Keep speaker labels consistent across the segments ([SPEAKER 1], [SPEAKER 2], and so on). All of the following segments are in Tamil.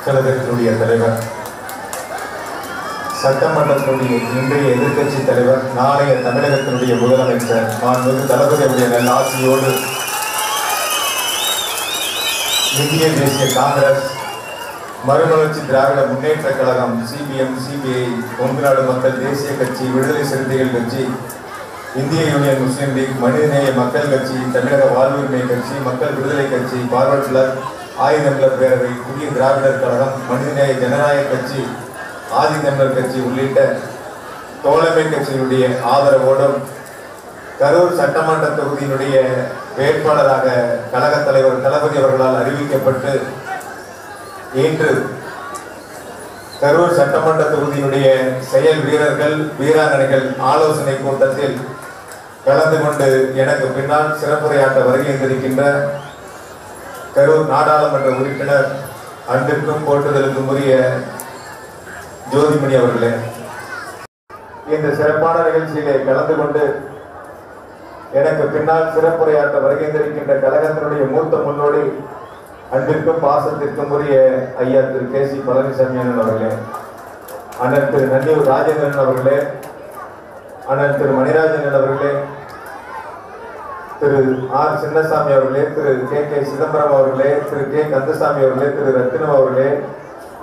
[SPEAKER 1] கழகத்தினுடைய தலைவர், சட்டமன்றத்தினுடைய இன்றைய எதிர்க்கட்சி தலைவர், நாளைய தமிழகத்தினுடைய முதலமைச்சர் மாண்புமிகு தளபதி அவருடைய நல்ல ஆட்சியோடு இந்திய தேசிய காங்கிரஸ், மறுமலர்ச்சி திராவிட முன்னேற்ற கழகம், சிபிஎம், சிபிஐ, கொங்கு நாடு மக்கள் தேசிய கட்சி, விடுதலை சிறுத்தைகள் கட்சி, இந்திய யூனியன் முஸ்லீம் லீக், மனிதநேய மக்கள் கட்சி, தமிழக வாழ்வுரிமை கட்சி, மக்கள் விடுதலை கட்சி, பார்வர்ட் பிளக், ஆயுதமிழர் பேரவை, புதிய திராவிடர் கழகம், மனிதநேய ஜனநாயக கட்சி, ஆதித்தமிழர் கட்சி உள்ளிட்ட தோழமை கட்சியினுடைய ஆதரவோடும் கரூர் சட்டமன்ற தொகுதியினுடைய வேட்பாளராக கழக தலைவர் தளபதி அவர்களால் அறிவிக்கப்பட்டு இன்று கரூர் சட்டமன்ற தொகுதியினுடைய செயல் வீரர்கள், வீராங்கனைகள் ஆலோசனை கூட்டத்தில் கலந்து கொண்டு எனக்கு பின்னால் சிறப்புரையாற்ற வருகின்றிருக்கின்ற கரூர் நாடாளுமன்ற உறுப்பினர், அன்பிற்கும் போற்றுதலுக்கும் உரிய ஜோதிமணி அவர்களே, இந்த சிறப்பான நிகழ்ச்சியிலே கலந்து கொண்டு எனக்கு பின்னால் சிறப்புரையாற்ற வருகின்றிருக்கின்ற கழகத்தினுடைய மூத்த முன்னோடி, அன்பிற்கும் பாசத்திற்கும் உரிய ஐயா திரு கே.சி. பழனிசாமி அண்ணன் அவர்களே, அண்ணன் திரு நன்னியூர் ராஜேந்திரன் அவர்களே, அண்ணன் திரு மணிராஜன் அவர்களே, திரு ஆர் சின்னசாமி அவர்களே, திரு கே சிதம்பரம் அவர்களே, திரு கே கந்தசாமி அவர்களே, திரு ரத்தினம் அவர்களே,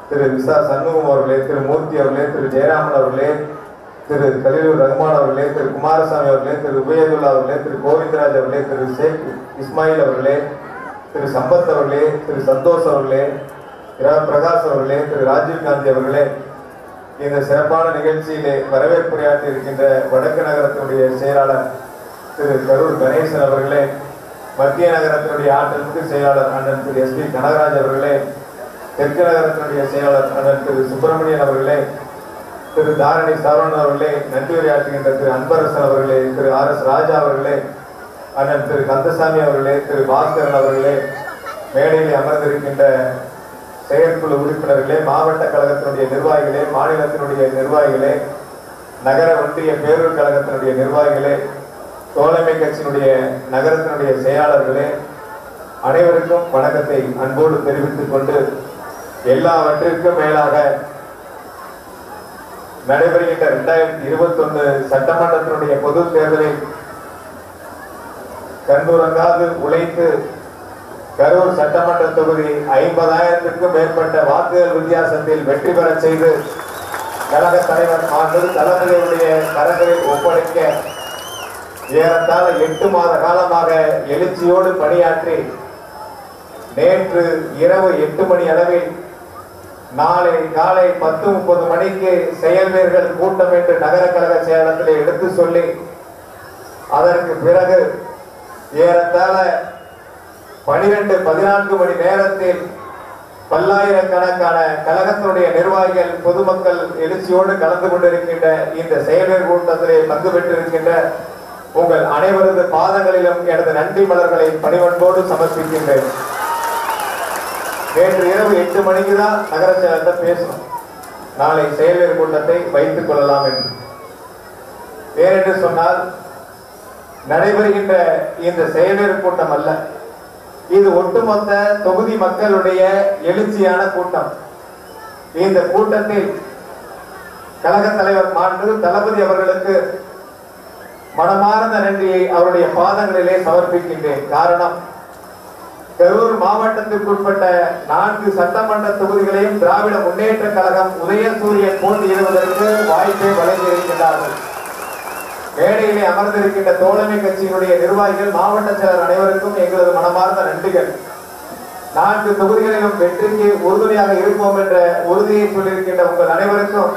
[SPEAKER 1] திரு விசா சண்முகம் அவர்களே, திரு மூர்த்தி அவர்களே, திரு ஜெயராமன் அவர்களே, திரு கலீலுர் ரஹ்மான் அவர்களே, திரு குமாரசாமி அவர்களே, திரு உபயதுல்லா அவர்களே, திரு கோவிந்தராஜ் அவர்களே, திரு ஷேக் இஸ்மாயில் அவர்களே, திரு சம்பத் அவர்களே, திரு சந்தோஷ் அவர்களே, பிரகாஷ் அவர்களே, திரு ராஜீவ் காந்தி அவர்களே, இந்த சிறப்பான நிகழ்ச்சியிலே வரவேற்புரையாற்றி இருக்கின்ற வடக்கு நகரத்தினுடைய செயலாளர் திரு கரூர் கணேசன் அவர்களே, மத்திய நகரத்தினுடைய ஆற்றலுக்கு செயலாளர் அண்ணன் திரு எஸ்.பி. கனகராஜ் அவர்களே, தெற்கு நகரத்தினுடைய செயலாளர் அண்ணன் திரு சுப்பிரமணியன் அவர்களே, திரு தாரணி சரவணன் அவர்களே, நன்றி உரையாற்றுகின்ற திரு அன்பரசன் அவர்களே, திரு ஆர்.எஸ். ராஜா அவர்களே, அண்ணன் திரு கந்தசாமி அவர்களே, திரு பாஸ்கரன் அவர்களே, மேடையில் அமர்ந்திருக்கின்ற செயற்குழு உறுப்பினர்களே, மாவட்ட கழகத்தினுடைய நிர்வாகிகளே, மாநிலத்தினுடைய நிர்வாகிகளே, நகர ஒன்றிய பேரூர் கழகத்தினுடைய நிர்வாகிகளே, தோழமை கட்சியினுடைய நகரத்தினுடைய செயலாளர்களே, அனைவருக்கும் வணக்கத்தை அன்போடு தெரிவித்துக் கொண்டு, எல்லாவற்றிற்கும் மேலாக நடைபெறுகின்ற 2021 சட்டமன்றத்தினுடைய பொது தேர்தலில் கண்ணுறங்காது உழைத்து கரூர் சட்டமன்ற தொகுதி 50,000க்கும் மேற்பட்ட வாக்குகள் வித்தியாசத்தில் வெற்றி பெற செய்து கழக தலைவர் தளபதியுடைய கரங்களில் ஒப்படைக்க ஏறத்தாழ 8 மாத காலமாக எழுச்சியோடு பணியாற்றி நேற்று இரவு 8 மணி அளவில் நாளை காலை 10:30 மணிக்கு செயல்வீரர்கள் கூட்டம் என்று நகர கழக செயலகத்திலே எடுத்து சொல்லி அதற்கு பிறகு ஏறத்தாழ 12-14 மணி நேரத்தில் பல்லாயிரக்கணக்கான கழகத்தினுடைய நிர்வாகிகள், பொதுமக்கள் எழுச்சியோடு கலந்து கொண்டிருக்கின்ற இந்த செயல்வீரர் கூட்டத்திலே பங்கு பெற்றிருக்கின்ற உங்கள் அனைவரது பாதங்களிலும் எனது நன்றி மலர்களை பணிவன்போடு சமர்ப்பிக்கின்றேன். நேற்று இரவு 8 மணிக்கு தான் நகர செயலகத்தை பேசணும், நாளை செயல்வீரர் கூட்டத்தை வைத்துக் கொள்ளலாம் என்று. ஏனென்று சொன்னால் நடைபெறுகின்ற இந்த செயல்வீரர் கூட்டம் அல்ல, இது ஒட்டுமொத்த தொகுதி மக்களுடைய எழுச்சியான கூட்டம். இந்த கூட்டத்தில் கழக தலைவர் மாண்பு தளபதி அவர்களுக்கு மனமார்ந்த நன்றியை அவருடைய பாதங்களிலே சமர்ப்பிக்கின்றேன். காரணம், கரூர் மாவட்டத்திற்குட்பட்ட 4 சட்டமன்ற தொகுதிகளையும் திராவிட முன்னேற்ற கழகம் உதயசூரியன் போட்டியிடுவதற்கு வாய்ப்பை வழங்கியிருக்கிறார்கள். மேடையிலே அமர்ந்திருக்கின்ற தோழமை கட்சியினுடைய நிர்வாகிகள், மாவட்ட செயலர் அனைவருக்கும் எங்களது மனமார்ந்த நன்றிகள். 4 தொகுதிகளிலும் வெற்றிக்கு உறுதுணையாக இருப்போம் என்ற உறுதியை சொல்லியிருக்கின்ற உங்கள் அனைவருக்கும்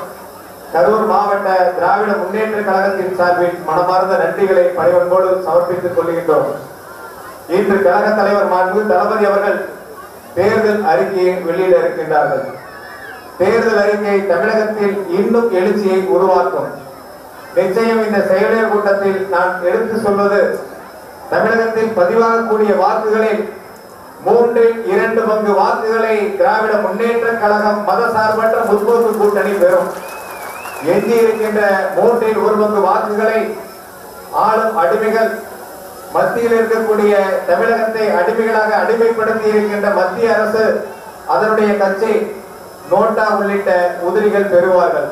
[SPEAKER 1] கரூர் மாவட்ட திராவிட முன்னேற்ற கழகத்தின் சார்பில் மனமார்ந்த நன்றிகளை பணிவன்போடு சமர்ப்பித்துக் கொள்கின்றோம். இன்று கழக தலைவர் மாண்பு தளபதி அவர்கள் தேர்தல் அறிக்கையை வெளியிட இருக்கின்றார்கள். தேர்தல் அறிக்கை தமிழகத்தில் இன்னும் எழுச்சியை உருவாக்கும். நிச்சயம் இந்த செயலர் கூட்டத்தில் நான் எடுத்து சொல்வது, தமிழகத்தில் பதிவாகக்கூடிய வாக்குகளில் 3/2 பங்கு வாக்குகளை திராவிட முன்னேற்ற கழகம் மதசார்பற்ற முற்போக்கு கூட்டணி பெறும். எஞ்சி இருக்கின்ற 3/1 பங்கு வாக்குகளை ஆளும் அடிமைகள், மத்தியில் இருக்கக்கூடிய தமிழகத்தை அடிமைகளாக அடிமைப்படுத்தி இருக்கின்ற மத்திய அரசு, அதனுடைய கட்சி நோட்டா உள்ளிட்ட உதிரிகள் பெறுவார்கள்.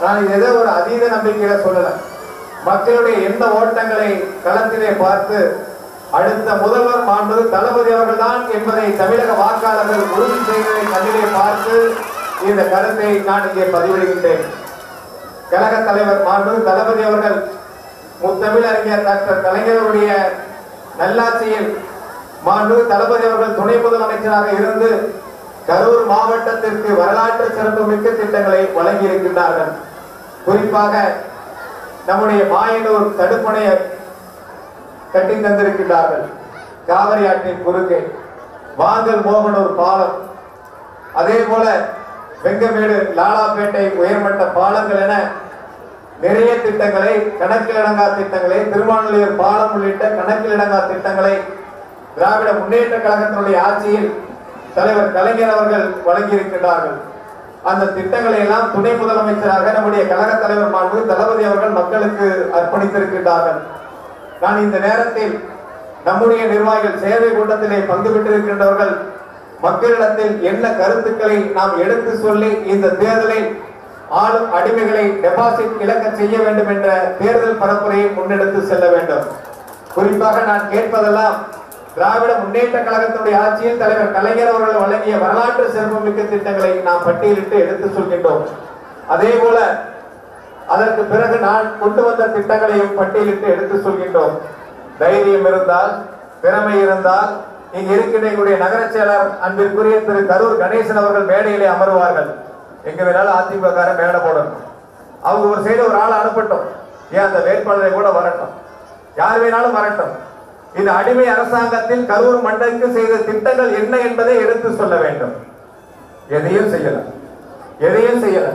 [SPEAKER 1] நான் ஏதோ ஒரு அதீத நம்பிக்கையில சொல்லல. மக்களுடைய எந்த ஓட்டங்களை களத்திலே பார்த்து அடுத்த முதல்வர் மாண்பு தளபதி அவர்கள் தான் என்பதை தமிழக வாக்காளர்கள் உறுதி செய்வதை கண்ணிலே பார்த்து இந்த கருத்தை நான் இங்கே பதிவிடுகின்றேன். கழக தலைவர் மாண்பு தளபதி அவர்கள் முத்தமிழறிஞர் டாக்டர் கலைஞருடைய நல்லாட்சியில் மாண்பு தளபதி அவர்கள் துணை முதலமைச்சராக இருந்து கரூர் மாவட்டத்திற்கு வரலாற்று சிறப்புமிக்க திட்டங்களை வழங்கி இருக்கின்றார்கள். குறிப்பாக நம்முடைய மாயனூர் தடுப்பணையை கட்டி தந்திருக்கின்றார்கள். காவிரி ஆற்றின் குறுக்கே வாங்கல் மோகனூர் பாலம், அதே போல வெங்கமேடு லாலாப்பேட்டை உயர்மட்ட பாலங்கள் என நிறைய திட்டங்களை, கணக்கிலடங்கா திட்டங்களை, திருமாவளூர் பாலம் உள்ளிட்ட கணக்கிலடங்கா திட்டங்களை திராவிட முன்னேற்ற கழகத்தினுடைய ஆட்சியில் தலைவர் கலைஞர் அவர்கள் வழங்கியிருக்கிறார்கள். அந்த திட்டங்களை எல்லாம் துணை முதலமைச்சராக நம்முடைய கழக தலைவர் மாண்பு தளபதி அவர்கள் மக்களுக்கு அர்ப்பணித்திருக்கின்றார்கள். நான் இந்த நேரத்தில் நம்முடைய நிர்வாகிகள் சேவை கூட்டத்திலே பங்கு பெற்றிருக்கின்றவர்கள் மக்களிடத்தில் என்ன கருத்துக்களை நாம் எடுத்து சொல்லி இந்த தேர்தலில் ஆளும் அடிமைகளை டெபாசிட் இழக்க செய்ய வேண்டும் என்ற தேர்தல் பரப்புரையை முன்னெடுத்து செல்ல வேண்டும். குறிப்பாக நான் கேட்பதெல்லாம் திராவிட முன்னேற்ற கழகத்தினுடைய ஆட்சியில் தலைவர் கலைஞர் அவர்கள் வழங்கிய வரலாற்று சிறப்புமிக்க திட்டங்களை நாம் பட்டியலிட்டு எடுத்து சொல்கின்றோம். அதே போல அதற்கு பிறகு நான் கொண்டு வந்த திட்டங்களையும் பட்டியலிட்டு எடுத்து சொல்கின்றோம். தைரியம் இருந்தால், திறமை இருந்தால் இங்கு இருக்கின்ற நகர செயலர் அன்பிற்குரிய திரு கரூர் கணேசன் அவர்கள் மேடையிலே அமர்வார்கள். எங்க வேணாலும் அதிமுக மேடை போடணும், அவங்க ஒரு சைடு ஒரு ஆள் அனுப்பட்டும், ஏன் அந்த வேட்பாளரை கூட வரட்டும், யார் வேணாலும் வரட்டும். இந்த அடிமை அரசாங்கத்தில் கரூர் மண்டலுக்கு செய்த திட்டங்கள் என்ன என்பதை எடுத்து சொல்ல வேண்டும். எதையும் செய்யல, எதையும் செய்யல,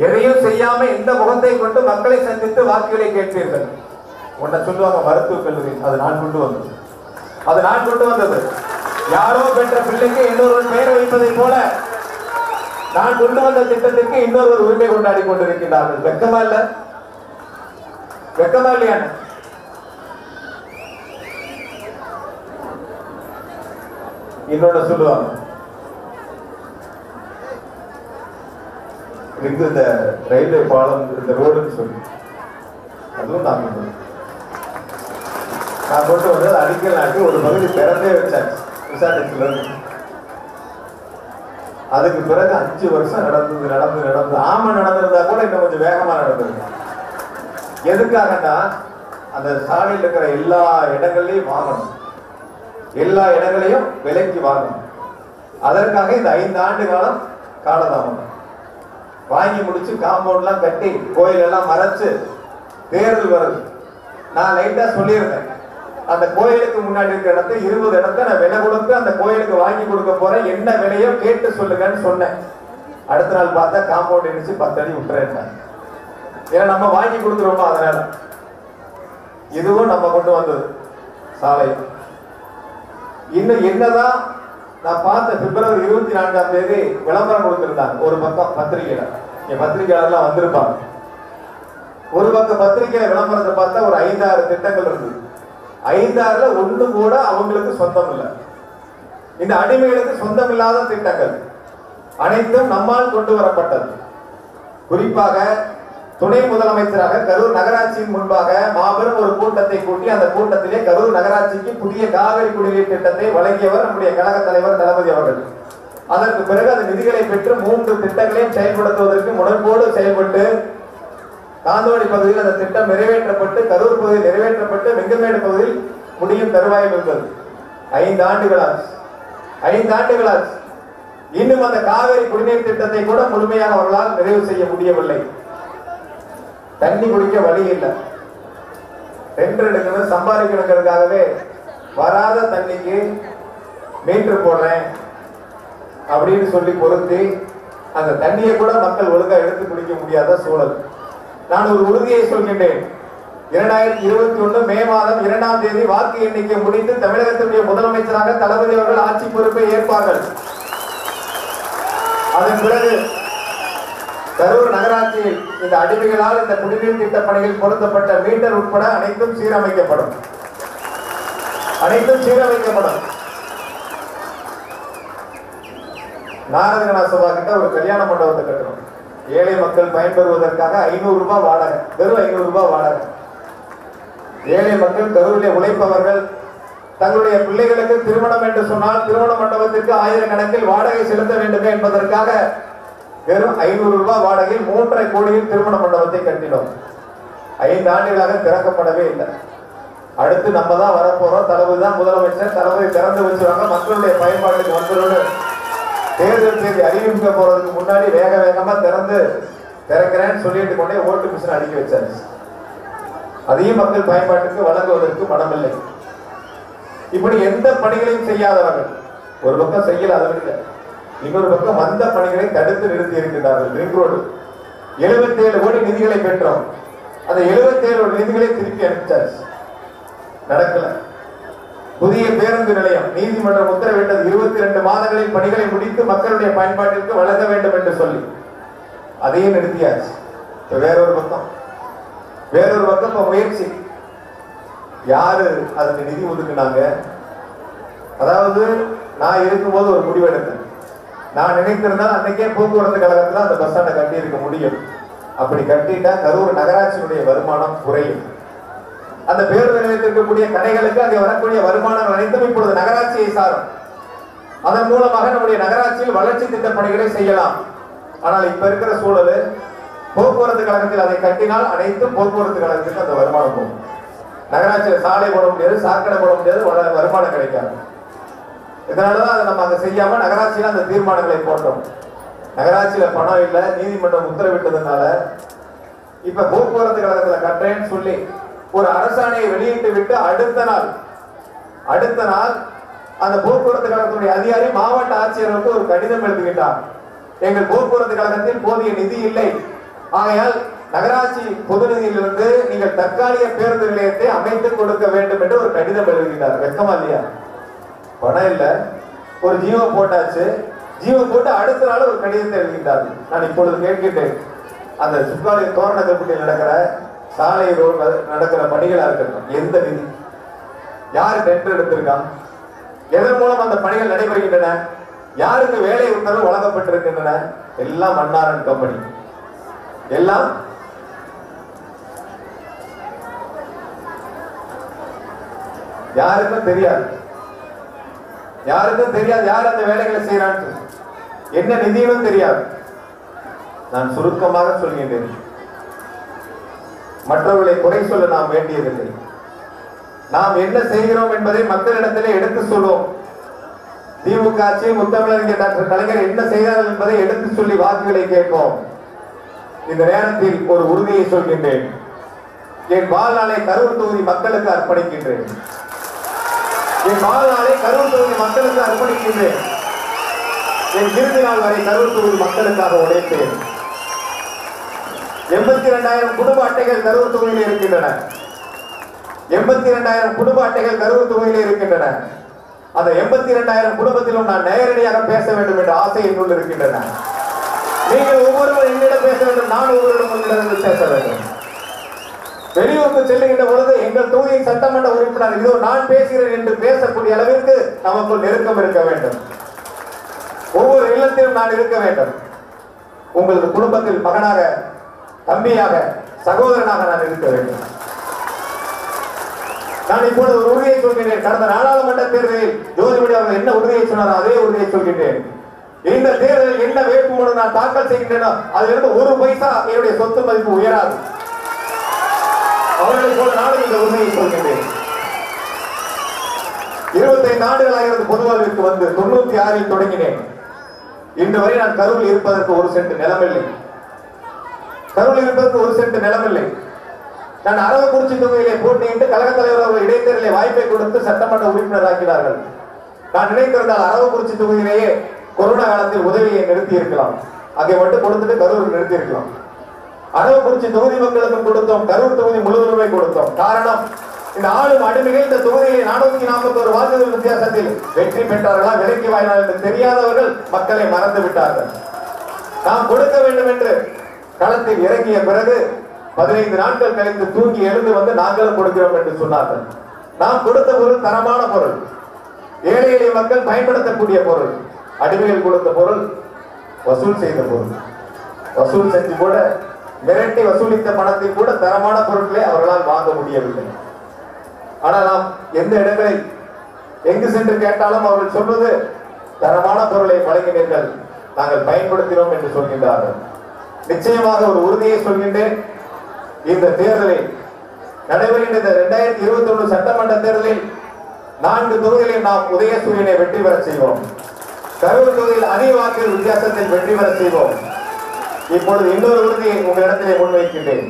[SPEAKER 1] எதையும் செய்யாம இந்த முகத்தை கொண்டு மக்களை சந்தித்து வாக்குகளை கேட்பீர்கள். உன்னை சொல்லுவாங்க மருத்துவக் கல்லூரி, அது நான் கொண்டு வந்தது, அது நான் கொண்டு வந்தது. யாரோ பெற்ற பிள்ளைக்கு இன்னொரு பெயர் வைப்பதை போல நான் கொண்டு வந்த திட்டத்திற்கு இன்னொரு உரிமை கொண்டாடி கொண்டிருக்கிறார்கள். வெக்கமா இல்ல? வெக்கமா இல்லையா? இன்னொன்னு சொல்லுவாங்க, இந்த ரயில்வே பாலம், இந்த ரோடுன்னு சொல்லி அதுவும் நான் கொண்டு வந்து அடிக்கல் நாட்டி ஒரு பகுதி திறந்தே வச்சாச்சு விசாரிச்சுல இருந்து. அதுக்கு பிறகு 5 வருஷம் நடந்து ஆமா நடந்திருந்தா கூட இன்னும் கொஞ்சம் வேகமா நடந்திருக்கு. எதுக்காகனா அந்த சாலையில் இருக்கிற எல்லா இடங்கள்லையும் வாங்கணும், எல்லா இடங்களையும் விலைக்கு வாங்கணும். அதற்காக இந்த 5 ஆண்டு காலம் காலதாமதம். வாங்கி முடிச்சு காம்பவுண்ட்லாம் கட்டி கோயில் எல்லாம் மறைச்சு தேர்தல் வருது. நான் லைட்டா சொல்லியிருந்தேன், அந்த கோயிலுக்கு முன்னாடி இருக்கிற இடத்த 20 இடத்த நான் விலை கொடுத்து அந்த கோயிலுக்கு வாங்கி கொடுக்க போறேன், என்ன விலையோ கேட்டு சொல்லுங்கன்னு சொன்னேன். அடுத்த நாள் பார்த்தா காம்பவுண்ட் இடிச்சு 10 அடி விட்டுறேன். ஏன்னா நம்ம வாங்கி கொடுத்துருவோமா, அதனால இதுவும் நம்ம கொண்டு வந்தது சாலை. இன்னும் என்னதான் நான் பார்த்த பிப்ரவரி 24ஆம் தேதி விளம்பரம் கொடுத்திருந்தாங்க ஒரு பக்கம் பத்திரிகையில. என் பத்திரிகையாளர்லாம் வந்திருப்பாங்க. ஒரு பக்கம் பத்திரிகையில விளம்பரத்தை பார்த்தா ஒரு 5-6 திட்டங்கள் இருந்தது. 5-6ல ஒண்ணு கூட அவங்களுக்கு சொந்தம் இல்லை. இந்த அடிமைகளுக்கு சொந்தம் இல்லாத திட்டங்கள் அனைத்தும் நம்மால் கொண்டு வரப்பட்டது. குறிப்பாக துணை முதலமைச்சராக கரூர் நகராட்சியின் முன்பாக மாபெரும் ஒரு கூட்டத்தை கூட்டி அந்த கூட்டத்திலே கரூர் நகராட்சிக்கு புதிய காவிரி குடிநீர் திட்டத்தை வழங்கியவர் நம்முடைய கழக தலைவர் தளபதி அவர்கள். அதற்கு பிறகு அந்த நிதிகளை பெற்று 3 திட்டங்களையும் செயல்படுத்துவதற்கு முனைப்போடு செயல்பட்டு தாந்தோடி பகுதியில் அந்த திட்டம் நிறைவேற்றப்பட்டு கரூர் பகுதியில் நிறைவேற்றப்பட்டு வெங்கமேடு பகுதியில் முடியும் தருவாயில் இருந்தது. 5 ஆண்டுகளாச்சு, 5 ஆண்டுகளாச்சு. இன்னும் அந்த காவிரி குடிநீர் திட்டத்தை கூட முழுமையாக அவர்களால் நிறைவு செய்ய முடியவில்லை. தண்ணி குடிக்க வழி இல்லை, டெண்டர் எடுக்கணும், சம்பாதிக்கணுங்கிறதுக்காகவே வராத தண்ணிக்கு மீட்டர் போடுறேன் அப்படின்னு சொல்லி பொருத்தி அந்த தண்ணியை கூட மக்கள் ஒழுங்கா எடுத்து குடிக்க முடியாத சூழல். நான் ஒரு உறுதியை சொல்கின்றேன், 2021 மே மாதம் 2ஆம் தேதி வாக்கு எண்ணிக்கை முடிந்து தமிழகத்தினுடைய முதலமைச்சராக தளபதி அவர்கள் ஆட்சி பொறுப்பை ஏற்பார்கள். அதன் பிறகு கரூர் நகராட்சியில் இந்த அடிமைகளால் இந்த குடிநீர் திட்ட பணிகள் பொருத்தப்பட்ட மீட்டர் உட்பட அனைத்தும் சீரமைக்கப்படும், அனைத்தும் சீரமைக்கப்படும். நாரதகனா சபா கிட்ட ஒரு கல்யாண மண்டபத்தை கட்டணும். ஏழை மக்கள் பயன்பெறுவதற்காக 500 ரூபாய் வாடகை, வெறும் 500 ரூபாய் வாடகை. ஏழை மக்கள், கரூரிலே உழைப்பவர்கள் தங்களுடைய பிள்ளைகளுக்கு திருமணம் என்று சொன்னால் திருமண மண்டபத்திற்கு ஆயிரக்கணக்கில் வாடகை செலுத்த வேண்டுமே என்பதற்காக வெறும் 500 ரூபாய் வாடகையில் 3.5 கோடியில் திருமண மண்டபத்தை கட்டினோம். 5 ஆண்டுகளாக திறக்கப்படவே இல்லை. அடுத்து நம்ம தான் வரப்போறோம், தளபதி தான் முதலமைச்சர், தளபதி திறந்து வச்சுருவாங்க, மக்களுடைய பயன்பாட்டுக்கு வந்ததோடு தேர்தல் தேதி அறிவிக்க போறதுக்கு முன்னாடி வேக வேகமா திறக்கிறேன்னு சொல்லிட்டு கொண்டே ஓட்டு மிஷின் அடிக்க வச்சாரு. அதையும் மக்கள் பயன்பாட்டுக்கு வழங்குவதற்கு மனமில்லை. இப்படி எந்த பணிகளையும் செய்யாதவர்கள் ஒரு பக்கம் செய்யல, அதை இன்னொரு பக்கம் வந்த பணிகளை தடுத்து நிறுத்தி இருக்கின்றார்கள். ரிங் ரோடு 77 கோடி நிதிகளை பெற்றோம். அந்த 77 நிதிகளை திருப்பி அனுப்பிச்சாச்சு, நடக்கல. புதிய பேருந்து நிலையம் நீதிமன்றம் உத்தரவிட்டது 22 மாதங்களில் பணிகளை முடித்து மக்களுடைய பயன்பாட்டிற்கு வழங்க வேண்டும் என்று சொல்லி அதையும் நிறுத்தியாச்சு. வேறொரு பக்கம் முயற்சி. யாரு அதுக்கு நிதி ஒதுக்குனாங்க? அதாவது நான் இருக்கும்போது ஒரு முடிவெடுத்தேன். நான் நினைத்திருந்தால் அன்னைக்கே போக்குவரத்து கழகத்துல அந்த பஸ் ஸ்டாண்டை கட்டி இருக்க முடியும். அப்படி கட்டிட்டா கரூர் நகராட்சியினுடைய வருமானம் குறையும். அந்த பேருந்து நிலையத்திற்கக்கூடிய கடைகளுக்கு அங்கே வரக்கூடிய வருமானம் அனைத்தும் இப்பொழுது நகராட்சியை சாரும். அதன் மூலமாக நம்முடைய நகராட்சியில் வளர்ச்சி திட்ட பணிகளை செய்யலாம். ஆனால் இப்ப இருக்கிற சூழல், போக்குவரத்து கழகத்தில் அதை கட்டினால் அனைத்தும் போக்குவரத்து கழகத்துக்கு அந்த வருமானம் போகும். நகராட்சியில் சாலை போட முடியாது, சாக்கடை போட முடியாது, வருமானம் கிடைக்காது. இதனாலதான் அதை நம்ம அங்க செய்யாம நகராட்சியில அந்த தீர்மானங்களை போட்டோம். நகராட்சியில பணம் இல்லை, நீதிமன்றம் உத்தரவிட்டதுனால இப்ப போக்குவரத்து கழகத்துல கட்டுறேன்னு சொல்லி ஒரு அரசாணையை வெளியிட்டு விட்டு அடுத்த நாள் அந்த போக்குவரத்து கழகத்துடைய அதிகாரி மாவட்ட ஆட்சியருக்கு ஒரு கடிதம் எழுதுகின்றார். எங்கள் போக்குவரத்து கழகத்தில் போதிய நிதி இல்லை, ஆகையால் நகராட்சி பொது நிதியிலிருந்து நீங்கள் தற்காலிக பேருந்து நிலையத்தை அமைத்து கொடுக்க வேண்டும் என்று ஒரு கடிதம் எழுதுகின்றார். வெக்கமா இல்லையா? பணம் இல்ல, ஒரு ஜீவோ போட்டாச்சு, ஜீவோ போட்டு அடுத்த நாள் ஒரு கடிதத்தை எழுதுகின்றார்கள். நான் இப்பொழுது கேட்கின்றேன், அந்த சுக்காலி தோரணக்கல்பட்டியில் நடக்கிற சாலை நடக்கிற பணிகளா இருக்கட்டும், எந்த நிதி, யாரு டெண்டர் எடுத்திருக்கான், எதன் மூலம் அந்த பணிகள் நடைபெறுகின்றன, யாருக்கு வேலை உத்தரவு வழங்கப்பட்டிருக்கின்றன? எல்லாம் மன்னாரன் கம்பெனி, எல்லாம் யாருக்கும் தெரியாது. யார் அந்த வேலைகளை செய்யறான்னு, என்ன நிதியும் தெரியாது. நான் சுருக்கமாக சொல்கின்றேன், மற்றவர்களை குறை சொல்ல நாம் வேண்டியதில்லை. நாம் என்ன செய்கிறோம் என்பதை மக்களிடத்திலே எடுத்து சொல்வோம். திமுக ஆட்சி, முத்தமிழறிஞர் டாக்டர் கலைஞர் என்ன செய்தார்கள் என்பதை எடுத்து சொல்லி வாக்குகளை கேட்போம். இந்த நேரத்தில் ஒரு உறுதியை சொல்கின்றேன், என் வாழ்நாளை கரூர் தொகுதி மக்களுக்கு அர்ப்பணிக்கின்றேன். என் வாழ்நாளை கரூர் தொகுதி மக்களுக்கு அர்ப்பணிக்கின்றேன். என் இறுதி நாள் வரை கரூர் தொகுதி மக்களுக்காக உழைப்பேன். 82,000 குடும்ப அட்டைகள் கரூர் தொகுதியில் இருக்கின்றன. 82,000 குடும்ப அட்டைகள் கரூர் தொகுதியில் இருக்கின்றன. அந்த 82,000 குடும்பத்திலும் நான் நேரடியாக பேச வேண்டும் என்ற ஆசை என்னுள் இருக்கின்றன. நீங்கள் ஒவ்வொருவரும் என்னிடம் பேச வேண்டும், நான் ஒவ்வொருவரும் உங்களிடம் பேச வேண்டும். வெளியூருக்கு செல்லுகின்ற பொழுது எங்கள் தொகுதியின் சட்டமன்ற உறுப்பினர் இதோ நான் பேசுகிறேன் என்று பேசக்கூடிய அளவிற்கு நமக்குள் நெருக்கம் இருக்க வேண்டும். ஒவ்வொரு இல்லத்திலும் நான் இருக்க வேண்டும். உங்களது குடும்பத்தில் மகனாக, தம்பியாக, சகோதரனாக நான் இருக்க வேண்டும். நான் இப்பொழுது ஒரு உறுதியை சொல்கிறேன். கடந்த நாடாளுமன்ற தேர்தலில் ஜோதிமணி அவர்கள் என்ன உறுதியை சொன்னாரோ அதே உறுதியை சொல்கின்றேன். இந்த தேர்தலில் என்ன வேட்புமனு நான் தாக்கல் செய்கின்றேனோ அதிலிருந்து 1 பைசா என்னுடைய சொத்து மதிப்பு உயராது. அவர்களை போல நானும் இந்த உண்மையை சொல்கின்றேன். 25 ஆண்டுகளாக பொது வாழ்விற்கு வந்து 96 தொடங்கினேன். இன்று வரை நான் கரூரில் இருப்பதற்கு 1 சென்ட் நிலமில்லை. கரூரில் இருப்பதற்கு 1 சென்ட் நிலமில்லை. நான் அரவக்குறிச்சி தொகுதியிலே போட்டியிட்டு கழக தலைவர் அவர்கள் இடைத்தேர்தலை வாய்ப்பை கொடுத்து சட்டமன்ற உறுப்பினர் ஆக்கினார்கள். நான் நினைத்திருந்தால் அரவக்குறிச்சி தொகுதியிலேயே கொரோனா காலத்தில் உதவியை நிறுத்தி இருக்கலாம். அங்கே மட்டும் கொடுத்துட்டு கரூர் நிறுத்தி இருக்கலாம். அரவக்குறிச்சி தொகுதி மக்களுக்கும் கொடுத்தோம், கரூர் தொகுதி முழுவதுமே கொடுத்தோம். காரணம், இந்த ஆளும் அடிமைகள் இந்த தொகுதியிலே 441 வாக்குகள் வித்தியாசத்தில் வெற்றி பெற்றார்களா, விலைக்கு வாயினால் என்று தெரியாதவர்கள் மக்களை மறந்து விட்டார்கள். நாம் கொடுக்க வேண்டும் என்று களத்தில் இறங்கிய பிறகு 15 நாட்கள் கழித்து தூங்கி எழுந்து வந்து நாங்களும் கொடுக்கிறோம் என்று சொன்னார்கள். நாம் கொடுத்த பொருள் தரமான பொருள், ஏழை எளிய மக்கள் பயன்படுத்தக்கூடிய பொருள். அடிமைகள் கொடுத்த பொருள் வசூல் செய்த பொருள். வசூல் செஞ்சு கூட மிரட்டி வசூலித்த பணத்தை கூட தரமான பொருட்களை அவர்களால் வாங்க முடியவில்லை. ஆனால் நாம் எந்த இடங்களை எங்கு சென்று கேட்டாலும் அவர்கள் சொல்வது தரமான பொருளை வழங்கினீர்கள், நாங்கள் பயன்படுத்தினோம் என்று சொல்கின்றார்கள். நிச்சயமாக ஒரு உறுதியை சொல்கின்றேன், இந்த தேர்தலில் நடைபெறுகின்ற 2021 சட்டமன்ற தேர்தலில் 4 தொகுதிகளில் நாம் உதயசூரியனை வெற்றி பெற செய்வோம். கரூர் தொகுதியில் அதிக வாக்குகள் வித்தியாசத்தில் வெற்றி பெற செய்வோம். இப்பொழுது இன்னொரு உறுதியை உங்களிடத்திலே முன்வைக்கின்றேன்.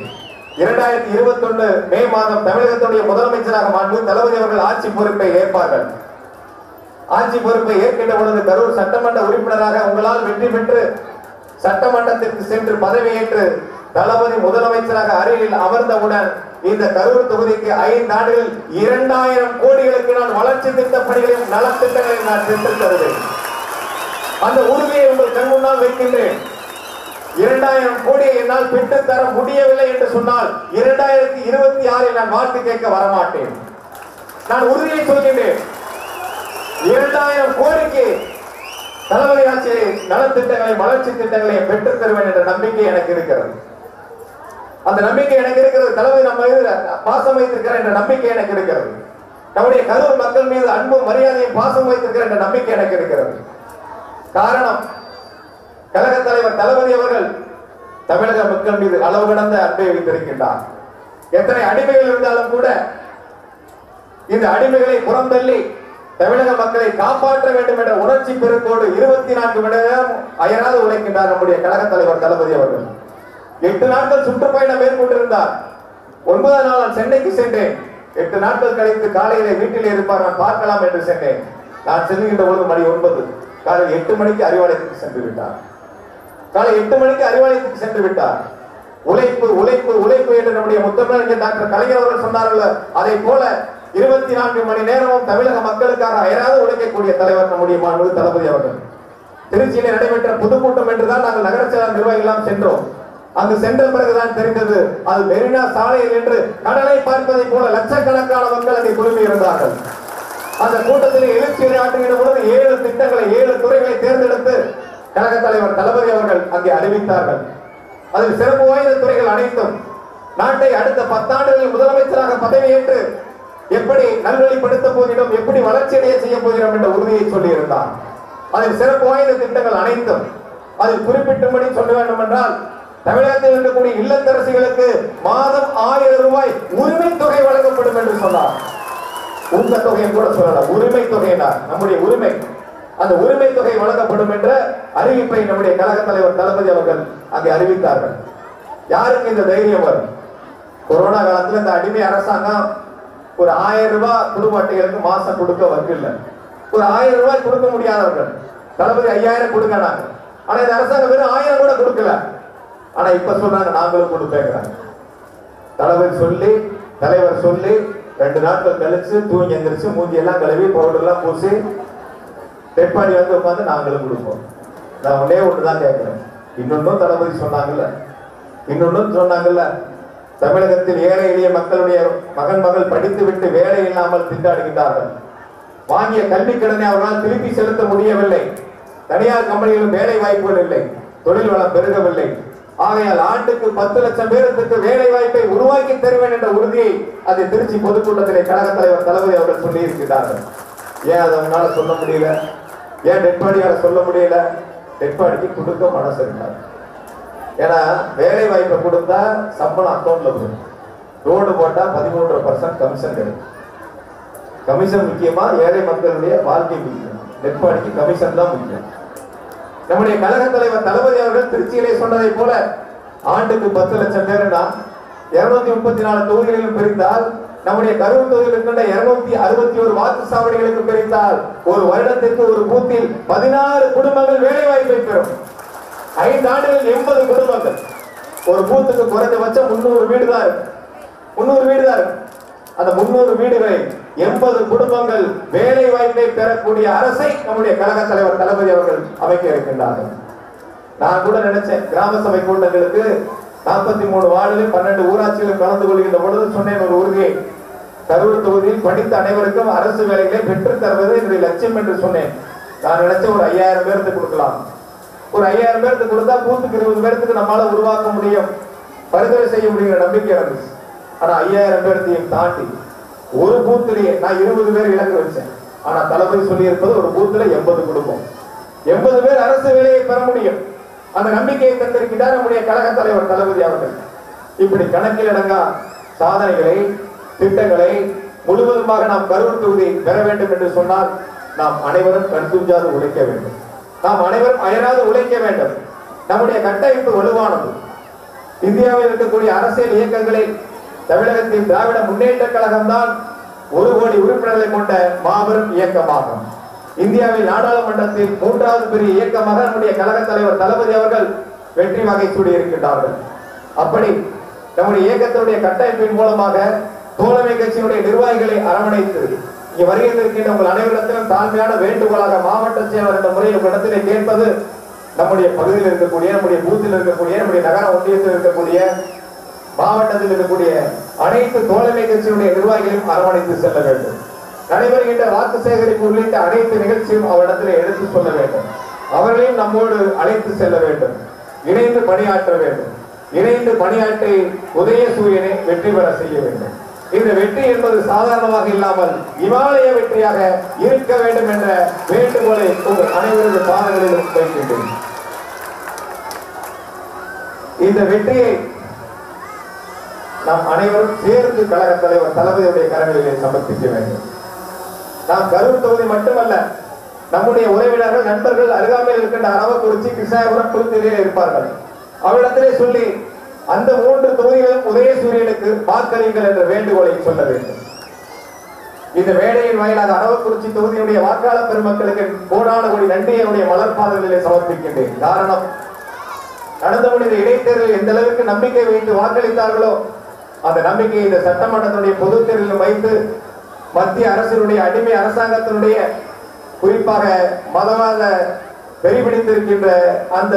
[SPEAKER 1] 2021 மே மாதம் தமிழகத்துடைய முதலமைச்சராக மாண்பு தளபதி அவர்கள் ஆட்சி பொறுப்பை ஏற்பார்கள். ஆட்சி பொறுப்பை ஏற்கின்ற பொழுது கரூர் சட்டமன்ற உறுப்பினராக உங்களால் வெற்றி பெற்று சட்டமன்றத்திற்கு சென்று பதவியேற்று தளபதி முதலமைச்சராக அருகில் அமர்ந்தவுடன் இந்த கரூர் தொகுதிக்கு 5 ஆண்டுகள் 2000 கோடிகளுக்கு நான் வளர்ச்சி திட்ட பணிகளையும் நலத்திட்டங்களையும் நான் பெற்று தருவேன். அந்த உறுதியை உங்கள் கண் முன்னால் வைக்கின்றேன். 2000 கோடியை என்னால் பெற்று தர முடியவில்லை என்று சொன்னால் 2026 நான் வாக்கு கேட்க வரமாட்டேன். நான் உறுதியை சொல்கின்றேன், 2000 கோடிக்கு தளபதி ஆட்சியை நலத்திட்டங்களை வளர்ச்சி திட்டங்களை பெற்றுத் தருவேன் என்ற நம்பிக்கை எனக்கு இருக்கிறது. அந்த நம்பிக்கை எனக்கு இருக்கிறது. தளபதி நம்ம பாசம் வைத்திருக்கிற என்ற நம்பிக்கை எனக்கு இருக்கிறது. நம்முடைய கரூர் மக்கள் மீது அன்பும் மரியாதையும் பாசம் வைத்திருக்கிற என்ற நம்பிக்கை எனக்கு இருக்கிறது. காரணம், கழக தலைவர் தளபதி அவர்கள் தமிழக மக்கள் மீது அளவு கடந்த அன்பை வைத்திருக்கின்றார். எத்தனை அடிமைகள் இருந்தாலும் கூட இந்த அடிமைகளை புறந்தள்ளி தமிழக மக்களை காப்பாற்ற வேண்டும் என்ற உணர்ச்சி பெருக்கோடு 24 மணி நேரம் அயராது உழைக்கின்றார் நம்முடைய கழக தலைவர் தளபதி அவர்கள். 8 நாட்கள் சுற்றுப்பயணம் மேற்கொண்டிருந்தார். 9ஆம் நாள் நான் சென்னைக்கு சென்றேன். 8 நாட்கள் கழித்து காலையிலே வீட்டிலே இருப்பார், நான் பார்க்கலாம் என்று சென்றேன். நான் செல்கின்ற பொழுது மணி 9. காலை 8 மணிக்கு அறிவாலயத்துக்கு சென்று விட்டார். காலை 8 மணிக்கு அறிவாலயத்துக்கு சென்று விட்டார். உழைப்பு உழைப்பு உழைப்பு என்று நம்முடைய முத்தமிழர் டாக்டர் கலைஞர் அவர்கள் சொன்னார்கள். அதை போல 24 மணி நேரமும் தமிழக மக்களுக்காக அயராது உழைக்கக்கூடிய தலைவர் நம்முடைய மாண்புமிகு தளபதி அவர்கள். திருச்சியிலே நடைபெற்ற பொதுக்கூட்டம் என்றுதான் நாங்கள் நகர செயலாளர் நிர்வாகிகள் சென்றோம். அங்கு சென்ற பிறகுதான் தெரிந்தது அது மெரினா சாலையில் என்று கடலை பார்ப்பதை போல லட்சக்கணக்கான மக்கள் அங்கே குழுமி இருந்தார்கள். அந்த கூட்டத்தில் எழுச்சியை ஆற்றுகின்ற பொழுது 7 திட்டங்களை 7 துறைகளை தேர்ந்தெடுத்து கழக தலைவர் தளபதி அவர்கள் அங்கே அறிவித்தார்கள். அதில் சிறப்பு வாய்ந்த துறைகள் அனைத்தும் நாட்டை அடுத்த 10 ஆண்டுகளில் முதலமைச்சராக பதவியேற்று எப்படி நல்வழிப்படுத்த போகிறோம், எப்படி வளர்ச்சியடைய செய்ய போகிறோம் என்ற உறுதியை சொல்லி இருந்தார். அதில் சிறப்பு வாய்ந்த திட்டங்கள் அனைத்தும் அதில் குறிப்பிட்டும்படி சொல்ல வேண்டும் என்றால், தமிழகத்தில் இருக்கக்கூடிய இல்லத்தரசிகளுக்கு மாதம் 1000 ரூபாய் உரிமை தொகை வழங்கப்படும் என்று சொன்னார். உங்க தொகையை கூட சொல்லலாம், உரிமை தொகையினார் நம்முடைய உரிமை. அந்த உரிமை தொகை வழங்கப்படும் என்ற அறிவிப்பை நம்முடைய கழக தலைவர் தளபதி அவர்கள் அங்கே அறிவித்தார்கள். யாருக்கு இந்த தைரியம் வரும்? கொரோனா காலத்தில் இந்த அடிமை அரசாங்கம் ஒரு 1000 ரூபாய் குடும்ப அட்டைகளுக்கு மாசம் கொடுக்க வரல. ஒரு 1000 ரூபாய் கொடுக்க முடியாதவர்கள் தளபதி 5000 கொடுக்கிறாங்க. ஆனா இந்த அரசாங்கம் வெறும் 1000 கூட கொடுக்கல. ஆனா இப்ப சொல்றாங்க நாங்களும் கொடுப்பேங்கிறாங்க. தளபதி சொல்லி தலைவர் சொல்லி 2 நாட்கள் கழிச்சு தூங்கி எந்திரிச்சு மூஞ்சி எல்லாம் கழுவி பவுடர் எல்லாம் பூசி டெட்பாடி வந்து உட்காந்து நாங்களும் கொடுப்போம். நான் ஒன்னே ஒன்றுதான் கேட்கிறேன். இன்னொன்னும் தளபதி சொன்னாங்கல்ல, தமிழகத்தில் ஏழை எளிய மக்களுடைய மகன் மகள் படித்து விட்டு வேலை இல்லாமல் திண்டாடுகின்றார்கள். வாங்கிய கல்வி கடனை அவர்களால் திருப்பி செலுத்த முடியவில்லை. தனியார் கம்பெனிகளும் வேலை வாய்ப்புகள் இல்லை, தொழில் வளம் பெருகவில்லை. ஆகையால் ஆண்டுக்கு 10 லட்சம் பேருக்கு வேலை வாய்ப்பை உருவாக்கி தருவேன் என்ற உறுதியை அது திருச்சி பொதுக்கூட்டத்திலே கழக தலைவர் தளபதி அவர்கள் சொல்லி இருக்கிறார்கள். ஏன் அதை அவங்களால சொல்ல முடியல? ஏன் டெட்பாடியால சொல்ல முடியல? டெட்பாடிக்கு கொடுக்க மனசு இருக்காது. ஏன்னா வேலை வாய்ப்பை கொடுத்தா சம்பளம் அக்கௌண்ட்ல போடும், ரோடு போட்டா 13% கமிஷன் கிடைக்கும். கமிஷன் முக்கியமா, ஏழை மக்களுடைய வாழ்க்கை முக்கியம். டெட்பாடிக்கு கமிஷன் தான் முக்கியம். நம்முடைய கழக தலைவர் தளபதி அவர்கள் திருச்சியிலே சொன்னதை போல ஆண்டுக்கு 10 லட்சம் பேருனா 234 தொகுதிகளிலும் பிரித்தால், நம்முடைய கரூர் தொகுதியில் இருக்கின்ற 261 வாக்கு சாவடிகளுக்கு பிரித்தால் ஒரு வருடத்திற்கு ஒரு பூத்தில் 16 குடும்பங்கள் வேலை வாய்ப்பை பெறும். 5 ஆண்டுகளில் 80 குடும்பங்கள். ஒரு பூத்துக்கு குறைந்தபட்சம் 300 வீடு தான் இருக்கு. 300 வீடு தான் இருக்கு. அந்த 300 வீடுகளை 80 குடும்பங்கள் வேலை வாய்ப்பை பெறக்கூடிய அரசை நம்முடைய கழக தலைவர் தளபதி அவர்கள் அமைக்க இருக்கின்றார்கள். நான் கூட நினைச்சேன், கிராம சபை கூட்டங்களுக்கு 43 வார்டிலும் 12 ஊராட்சியிலும் கலந்து கொள்கின்ற பொழுது சொன்னேன் ஒரு உறுதியை, கரூர் தொகுதியில் படித்த அனைவருக்கும் அரசு வேலைகளை பெற்றுத் தருவது என்னுடைய லட்சியம் என்று சொன்னேன். நான் நினைச்ச ஒரு 5000 பேருக்கு கொடுக்கலாம். ஒரு 5000 பேருக்கு கொடுத்தா பூத்துக்கு 20 பேருக்கு நம்மளால உருவாக்க முடியும், பரிந்துரை செய்ய முடியுங்கிற நம்பிக்கை இருந்துச்சு. ஆனா 5000 பேர்த்தையும் தாண்டி ஒரு பூத்திலேயே நான் 20 பேர் இலக்கு வச்சேன். ஆனா தளபதி சொல்லி இருப்பது ஒரு பூத்துல 80 குடும்பம், 80 பேர் அரசு வேலையை பெற முடியும். அந்த நம்பிக்கையை தந்திருக்கிறார் நம்முடைய கழக தலைவர் தளபதி அவர்கள். இப்படி கணக்கில் அடங்கா சாதனைகளை, திட்டங்களை முழுவதுமாக நாம் கரூர் தொகுதி பெற வேண்டும் என்று சொன்னால் நாம் அனைவரும் கண்துஞ்சாது உழைக்க வேண்டும். நாம் அனைவரும் அயராது உழைக்க வேண்டும். நம்முடைய கட்டமைப்பு வலுவானது. இந்தியாவில் இருக்கக்கூடிய அரசியல் இயக்கங்களில் தமிழகத்தின் திராவிட முன்னேற்ற கழகம் தான் 1 கோடி உறுப்பினர்களை கொண்ட மாபெரும் இயக்கமாகும். இந்தியாவில் நாடாளுமன்றத்தில் 3வது பெரிய இயக்கமாக நம்முடைய கழக தலைவர் தளபதி அவர்கள் வெற்றி வகை சூடி இருக்கின்றார்கள். அப்படி நம்முடைய இயக்கத்தினுடைய கட்டமைப்பின் மூலமாக தோழமை கட்சியினுடைய நிர்வாகிகளை அரவணைத்து இங்கே வருகின்ற உங்கள் அனைவரிடத்திலும் தாழ்மையான வேண்டுகோளாக மாவட்ட செயலர் என்ற முறையில் உங்களிடத்திலே கேட்பது, நம்முடைய பகுதியில் இருக்கக்கூடிய, நம்முடைய பூத்தில் இருக்கக்கூடிய, நம்முடைய நகர ஒன்றியத்தில் இருக்கக்கூடிய, மாவட்டத்தில் இருக்கக்கூடிய அனைத்து தோழமை கட்சியினுடைய நிர்வாகிகளையும் அரவணைத்து செல்ல வேண்டும். நடைபெறுகின்ற வாக்கு சேகரிப்பு உள்ளிட்ட அனைத்து நிகழ்ச்சியும் அவரிடத்தில் எடுத்து சொல்ல வேண்டும். அவர்களையும் நம்மோடு அழைத்து செல்ல வேண்டும். இணைந்து பணியாற்ற வேண்டும். இணைந்து பணியாற்றி உதயசூரியனை வெற்றி பெற செய்ய வேண்டும். இந்த வெற்றி என்பது சாதாரணமாக இல்லாமல் இமாலய வெற்றியாக இருக்க வேண்டும் என்ற வேண்டுகோளை உங்கள் அனைவரது பாதங்களிலும் வைக்கின்றேன். இந்த வெற்றியை நாம் அனைவரும் சேர்ந்து கழக தலைவர் தளபதியுடைய கரங்களிலே சமர்ப்பிக்க வேண்டும். நாம் கரூர் தொகுதி மட்டுமல்ல, நம்முடைய உறவினர்கள், நண்பர்கள் அருகாமையில் இருக்கின்ற அரவக்குறிச்சி, கிருஷ்ணாபுரம், புதுச்சேரியில் இருப்பார்கள். அவரிடத்திலே சொல்லி அந்த 3 தொகுதிகளும் உதயசூரியனுக்கு வாக்களிங்கள் என்ற வேண்டுகோளை சொல்ல வேண்டும். இந்த வேலையின் வாயிலாக அரவக்குறிச்சி தொகுதியுடைய வாக்காளர் பெருமக்களுக்கு கோடான கோடி நன்றியுடைய மலர்பாதங்களிலே சமர்ப்பிக்கின்றேன். காரணம், நடந்த முடிந்த இடைத்தேர்தலில் எந்த அளவுக்கு நம்பிக்கை வைத்து வாக்களித்தார்களோ அந்த நம்பிக்கையை இந்த சட்டமன்றத்தினுடைய பொதுத் தேர்தலில் வைத்து மத்திய அரசினுடைய அடிமை அரசாங்கத்தினுடைய குறிப்பாக மதவாத வெறிபிடித்திருக்கின்ற அந்த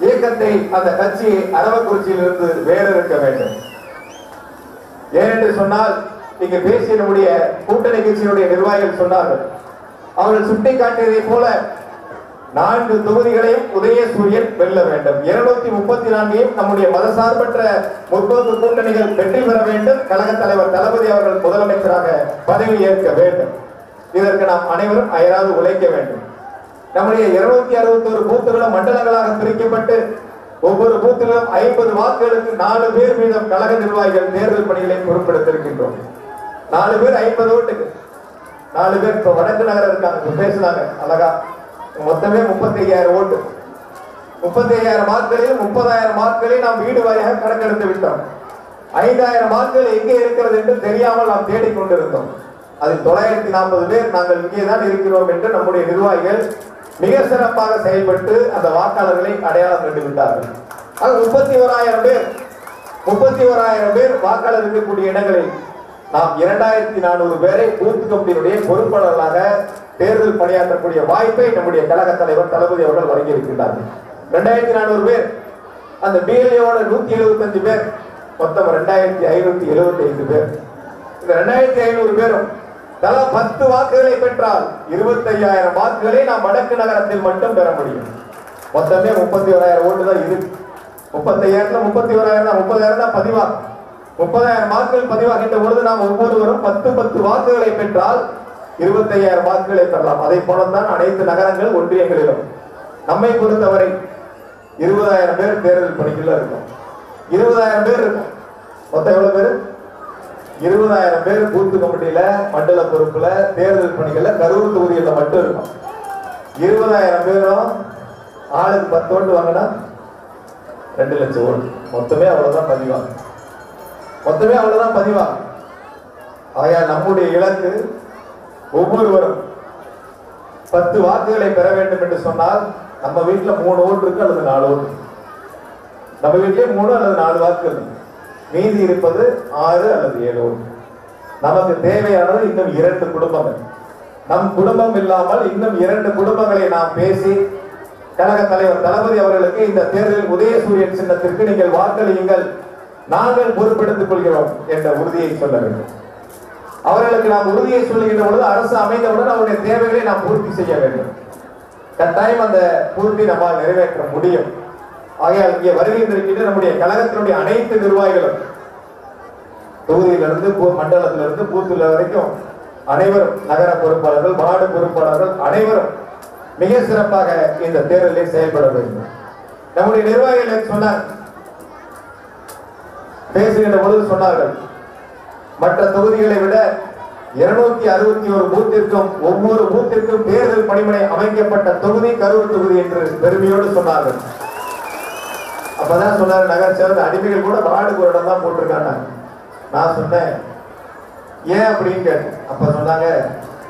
[SPEAKER 1] இயக்கத்தை, அந்த கட்சியை அரவக்குறிச்சியில் இருந்து வேறறுக்க வேண்டும். ஏனென்று சொன்னால், இங்கு பேசிய நம்முடைய கூட்டணி கட்சியினுடைய நிர்வாகிகள் சொன்னார்கள், அவர்கள் சுட்டிக்காட்டியதை போல 4 தொகுதிகளையும் உதயசூரியன் வெல்ல வேண்டும். 234 நம்முடைய மதசார்பற்ற முற்போக்கு கூட்டணிகள் வெற்றி பெற வேண்டும். கழக தலைவர் தளபதி அவர்கள் முதலமைச்சராக பதவி ஏற்க வேண்டும். இதற்கு நாம் அனைவரும் அயராது உழைக்க வேண்டும். நம்முடைய 261 பூத்துகளும் மண்டலங்களாக பிரிக்கப்பட்டு ஒவ்வொரு பூத்திலும் 50 வாக்குகளுக்கு 4 பேர் வீதம் கழக நிர்வாகிகள் தேர்தல் பணிகளை பொறுப்பெடுத்திருக்கின்றோம். 4 பேர் 50 ஓட்டுக்கு 4 பேர். இப்ப வடக்கு நகரம் இருக்காங்க, பேசுனாங்க அழகா. மொத்தமே 35,000 ஓட்டு. 35,000 வாக்குகளில் 30,000 வாக்குகளை நாம் வீடு வாரியாக கணக்கெடுத்து விட்டோம். 5,000 வாக்குகள் எங்கே இருக்கிறது என்று தெரியாமல் நாம் தேடிக்கொண்டிருந்தோம். அதில் 940 பேர் நாங்கள் இங்கேதான் இருக்கிறோம் என்று நம்முடைய நிர்வாகிகள் மிக சிறப்பாக செயல்பட்டு அந்த வாக்காளர்களை அடையாளம் கண்டு விட்டார்கள். அது 31,000 பேர் வாக்காளர் இருக்கக்கூடிய இடங்களில் நாம் 2,400 பேரை பூத் கமிட்டியினுடைய பொறுப்பாளர்களாக தேர்தல் பணியாற்றக்கூடிய வாய்ப்பை நம்முடைய கழக தலைவர் தளபதி அவர்கள் வழங்கியிருக்கிறார்கள். 2,400 பேர், அந்த பிஎல்ஏவோட 175 பேர், மொத்தம் 2,575 பேர். இந்த 2,500 பேரும் தலா 10 வாக்குகளை பெற்றால் 25,000 வாக்குகளை நாம் வடக்கு நகரத்தில் மட்டும் பெற முடியும். மொத்தமே 31,000 ஓட்டு தான் இருக்கு. 35,000 31,000 30,000 தான் பதிவாகும். 30,000 வாக்குகள் பதிவாகின்ற பொழுது நாம் ஒவ்வொருவரும் 10 வாக்குகளை பெற்றால் 25,000 வாக்குகளை பெறலாம். அதை போலத்தான் அனைத்து நகரங்கள் ஒன்றியங்களிலும். நம்மை பொறுத்தவரை 20,000 பேர் தேர்தல் பணிக்குள்ள இருக்கும். 20,000 பேர் இருக்கும். மொத்தம் எவ்வளவு பேர்? 20,000 பேர் பூத்து கமிட்டியில, மண்டல பொறுப்புல, தேர்தல் பணிகள்ல கரூர் தொகுதியில மட்டும் இருக்கும். 20,000 பேரும் ஆளுக்கு 10 ஓட்டு வாங்கினா 2 லட்சம் ஓட்டு. மொத்தமே அவ்வளவுதான் பதிவாகும். ஆகையா நம்முடைய இலக்கு ஒவ்வொருவரும் 10 வாக்குகளை பெற வேண்டும் என்று சொன்னால், நம்ம வீட்டுல 3 ஓட்டு இருக்கு அல்லது 4 ஓட்டு. நம்ம வீட்டிலே 3 அல்லது 4 வாக்குகள், மீதி இருப்பது 6 அல்லது 7 ஓட்டு. நமக்கு தேவையானது இன்னும் 2 குடும்பங்கள். நம் குடும்பம் இல்லாமல் இன்னும் 2 குடும்பங்களை நாம் பேசி கழக தலைவர் தளபதி அவர்களுக்கு இந்த தேர்தலில் உதயசூரியன் சின்னத்திற்கு நீங்கள் வாக்களியுங்கள், நாங்கள் பொறுப்பெடுத்துக் கொள்கிறோம் என்ற உறுதியை சொல்ல வேண்டும். அவர்களுக்கு நாம் உறுதியை சொல்லுகின்ற பொழுது அரசு அமைந்தவுடன் அவருடைய தேவைகளை நாம் பூர்த்தி செய்ய வேண்டும். கட்டாயம் அந்த பூர்த்தி நம்மால் நிறைவேற்ற முடியும். ஆகையால் இங்கே வருகின்ற நம்முடைய கழகத்தினுடைய அனைத்து நிர்வாகிகளும் தொகுதியிலிருந்து மண்டலத்திலிருந்து பூத்துல வரைக்கும் அனைவரும், நகர பொறுப்பாளர்கள், வார்டு பொறுப்பாளர்கள் அனைவரும் மிக சிறப்பாக இந்த தேர்தலில் செயல்பட வேண்டும். நம்முடைய நிர்வாகிகள் சொன்னார், பேசுகின்ற பொழுது சொன்னார்கள், மற்ற தொகுதிகளை விட 261 பூத்திற்கும் ஒவ்வொரு பூத்திற்கும் தேர்தல் பணிமனை அமைக்கப்பட்ட தொகுதி கரூர் தொகுதி என்று பெருமையோடு சொன்னார்கள். அப்பதான் சொன்னார், நகர சேர்ந்த அடிமைகள் கூட வார்டுக்கு ஒரு இடம் தான் போட்டிருக்காங்க. நான் சொன்னேன், ஏன் அப்படின்னு கேட்டேன். அப்ப சொன்னாங்க,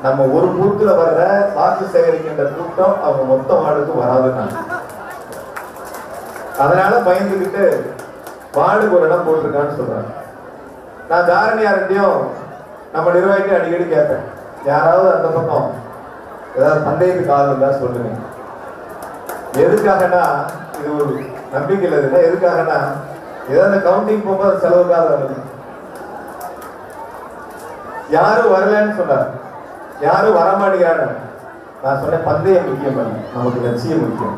[SPEAKER 1] நம்ம ஒரு பூத்துல வர்ற வாக்கு சேகரிக்கின்ற கூட்டம் அவங்க மொத்த வார்டுக்கு வராதுன்னா, அதனால பயந்துகிட்டு வார்டுக்கு ஒரு இடம் போட்டிருக்கான்னு சொல்றாங்க. நான் தாரணியார்கிட்டையும் நம்ம நிர்வாகிட்டு அடிக்கடி கேட்பேன், யாராவது அந்த பக்கம் ஏதாவது பந்தயத்துக்கு ஆள் இருந்தா சொல்லுங்க. எதுக்காகனா இது ஒரு நம்பிக்கை இல்லை. எதுக்காகனா ஏதாவது கவுண்டிங் போகும்போது செலவுக்காக வருது. யாரும் வரலன்னு சொன்னார், யாரும் வரமாட்டேங்கிறாங்க. நான் சொன்னேன், பந்தயம் முக்கியம் அல்ல, நமக்கு லட்சியம் முக்கியம்.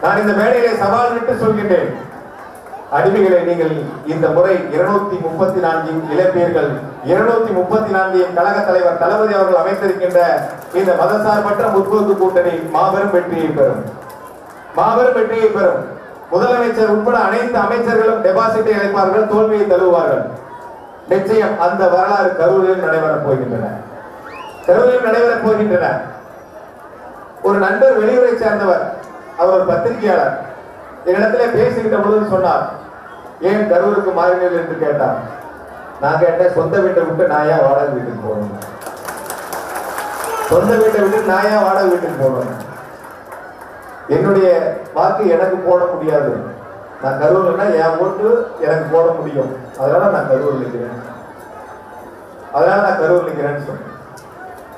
[SPEAKER 1] நான் இந்த மேடையிலே சவால் விட்டு சொல்கின்றேன், அடிமைகளை நீங்கள் இந்த முறை 234 இளைஞர்கள் 234 கழக தலைவர் தளபதி அவர்கள் அமைத்திருக்கின்ற இந்த மதசார்பற்ற முற்போக்கு கூட்டணி மாபெரும் வெற்றியை பெறும், மாபெரும் வெற்றியை பெறும். முதலமைச்சர் உட்பட அனைத்து அமைச்சர்களும் டெபாசிட்டை இழைப்பார்கள், தோல்வியை தழுவார்கள். நிச்சயம் அந்த வரலாறு கரூரில் நடைபெறப் போகின்றன, கரூரில் நடைபெறப் போகின்றன. ஒரு நண்பர் வெளியூரை சேர்ந்தவர், அவர் ஒரு பத்திரிகையாளர், என்னிடத்திலே பேசுகின்ற பொழுது சொன்னார், ஏன் கரூருக்கு மாறினீர்கள் என்று கேட்டார். நான் கேட்டேன், சொந்த வீட்டை விட்டு நான் ஏன் வாடகை வீட்டுக்கு போகணும்? சொந்த வீட்டை விட்டு நான் ஏன் வாடகை வீட்டுக்கு போகணும்? என்னுடைய வாக்கு எனக்கு போட முடியாது. நான் கரூர்லன்னா என் ஓட்டு எனக்கு போட முடியும், அதனால நான் கரூர் நிற்கிறேன், அதனால நான் கரூர் நிற்கிறேன்னு சொன்னேன்.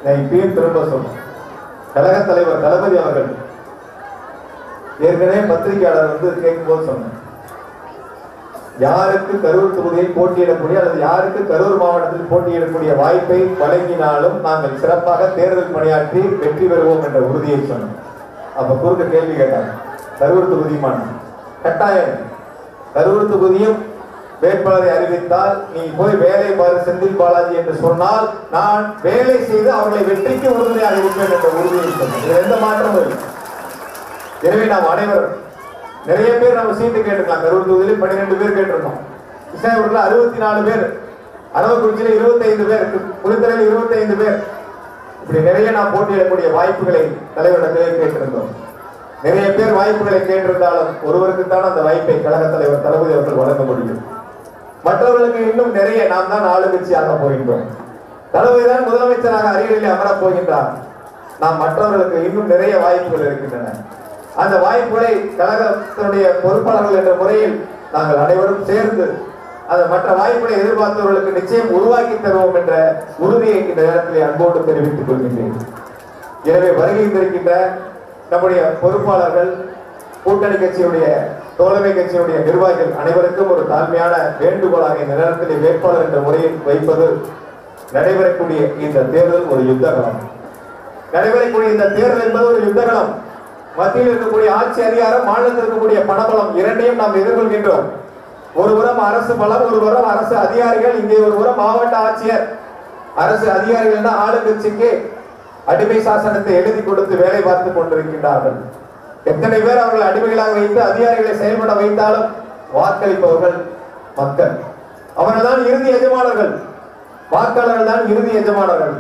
[SPEAKER 1] நான் இப்பயும் திரும்ப சொன்னேன், கழக தலைவர் தளபதி அவர்கள் ஏற்கனவே பத்திரிகையாளர் கேட்கும்போது சொன்னேன், யாருக்கு கரூர் தொகுதியில் போட்டியிடக்கூடிய அல்லது யாருக்கு கரூர் மாவட்டத்தில் போட்டியிடக்கூடிய வாய்ப்பை வழங்கினாலும் நாங்கள் சிறப்பாக தேர்தல் பணியாற்றி வெற்றி பெறுவோம் என்ற உறுதியை சொன்னோம். அப்ப குறுக்க கேள்வி கேட்டாங்க, கரூர் தொகுதியுமான கட்டாயம் கரூர் தொகுதியும் வேட்பாளரை அறிவித்தால் நீ போய் வேலை பாரு செந்தில் பாலாஜி என்று சொன்னால் நான் வேலை செய்து அவர்களை வெற்றிக்கு உறுதுணையாக இருப்பேன் என்ற உறுதியை சொன்னேன். இது எந்த மாற்றமும் இல்லை. எனவே நாம் அனைவரும் நிறைய பேர் நம்ம சீட்டு கேட்டிருக்கலாம். கரூர் தொகுதியில் 12 பேர் கேட்டிருந்தோம், விசாகப்பட்டினத்துல 64 பேர், அரவக்குறிச்சியில 25 பேர், புலித்தலையில் 25 பேர், இப்படி நிறைய நாம் போட்டியிடக்கூடிய வாய்ப்புகளை தலைவரிடத்திலே கேட்டிருந்தோம். நிறைய பேர் வாய்ப்புகளை கேட்டிருந்தாலும் ஒருவருக்குத்தான் அந்த வாய்ப்பை கழக தலைவர் தளபதி அவர்கள் வழங்க முடியும். மற்றவர்களுக்கு இன்னும் நிறைய நாம் தான் ஆளுங்கட்சியாக போகின்றோம். தளபதி தான் முதலமைச்சராக அரியணையில் அமரப் போகின்றார். நாம் மற்றவர்களுக்கு இன்னும் நிறைய வாய்ப்புகள் இருக்கின்றன. அந்த வாய்ப்புகளை கழகத்தினுடைய பொறுப்பாளர்கள் என்ற முறையில் நாங்கள் அனைவரும் சேர்ந்து அந்த மற்ற வாய்ப்புகளை எதிர்பார்த்தவர்களுக்கு நிச்சயம் உருவாக்கி தருவோம் என்ற உறுதியை இந்த நேரத்தில் அன்போடு தெரிவித்துக் கொள்கின்றேன். எனவே வருகை இருக்கின்ற நம்முடைய பொறுப்பாளர்கள், கூட்டணி கட்சியுடைய தோழமை கட்சியுடைய நிர்வாகிகள் அனைவருக்கும் ஒரு தாழ்மையான வேண்டுகோளாக இந்த நேரத்தில் வேட்பாளர் என்ற முறையில் வைப்பது, நடைபெறக்கூடிய இந்த தேர்தல் ஒரு யுத்தகலம். நடைபெறக்கூடிய இந்த தேர்தல் என்பது ஒரு யுத்தகலம். மத்தியில் இருக்கக்கூடிய ஆட்சி அதிகாரம், மாநிலத்தில் இருக்கக்கூடிய பணபலம் இரண்டையும் நாம் எதிர்கொள்கின்றோம். ஒருபுறம் அரசு பலம், ஒருபுறம் அரசு அதிகாரிகள், இங்கே ஒருபுறம் மாவட்ட ஆட்சியர். அரசு அதிகாரிகள் தான் ஆளுங்கட்சிக்கு அடிமை சாசனத்தை எழுதி கொடுத்து வேலை பார்த்து கொண்டிருக்கின்றார்கள். எத்தனை பேர் அவர்கள் அடிமைகளாக வைத்து அதிகாரிகளை செயல்பட வைத்தாலும் வாக்களிப்பவர்கள் மக்கள். அவர்கள் தான் இறுதி எஜமானர்கள், வாக்காளர்கள் தான் இறுதி எஜமானர்கள்.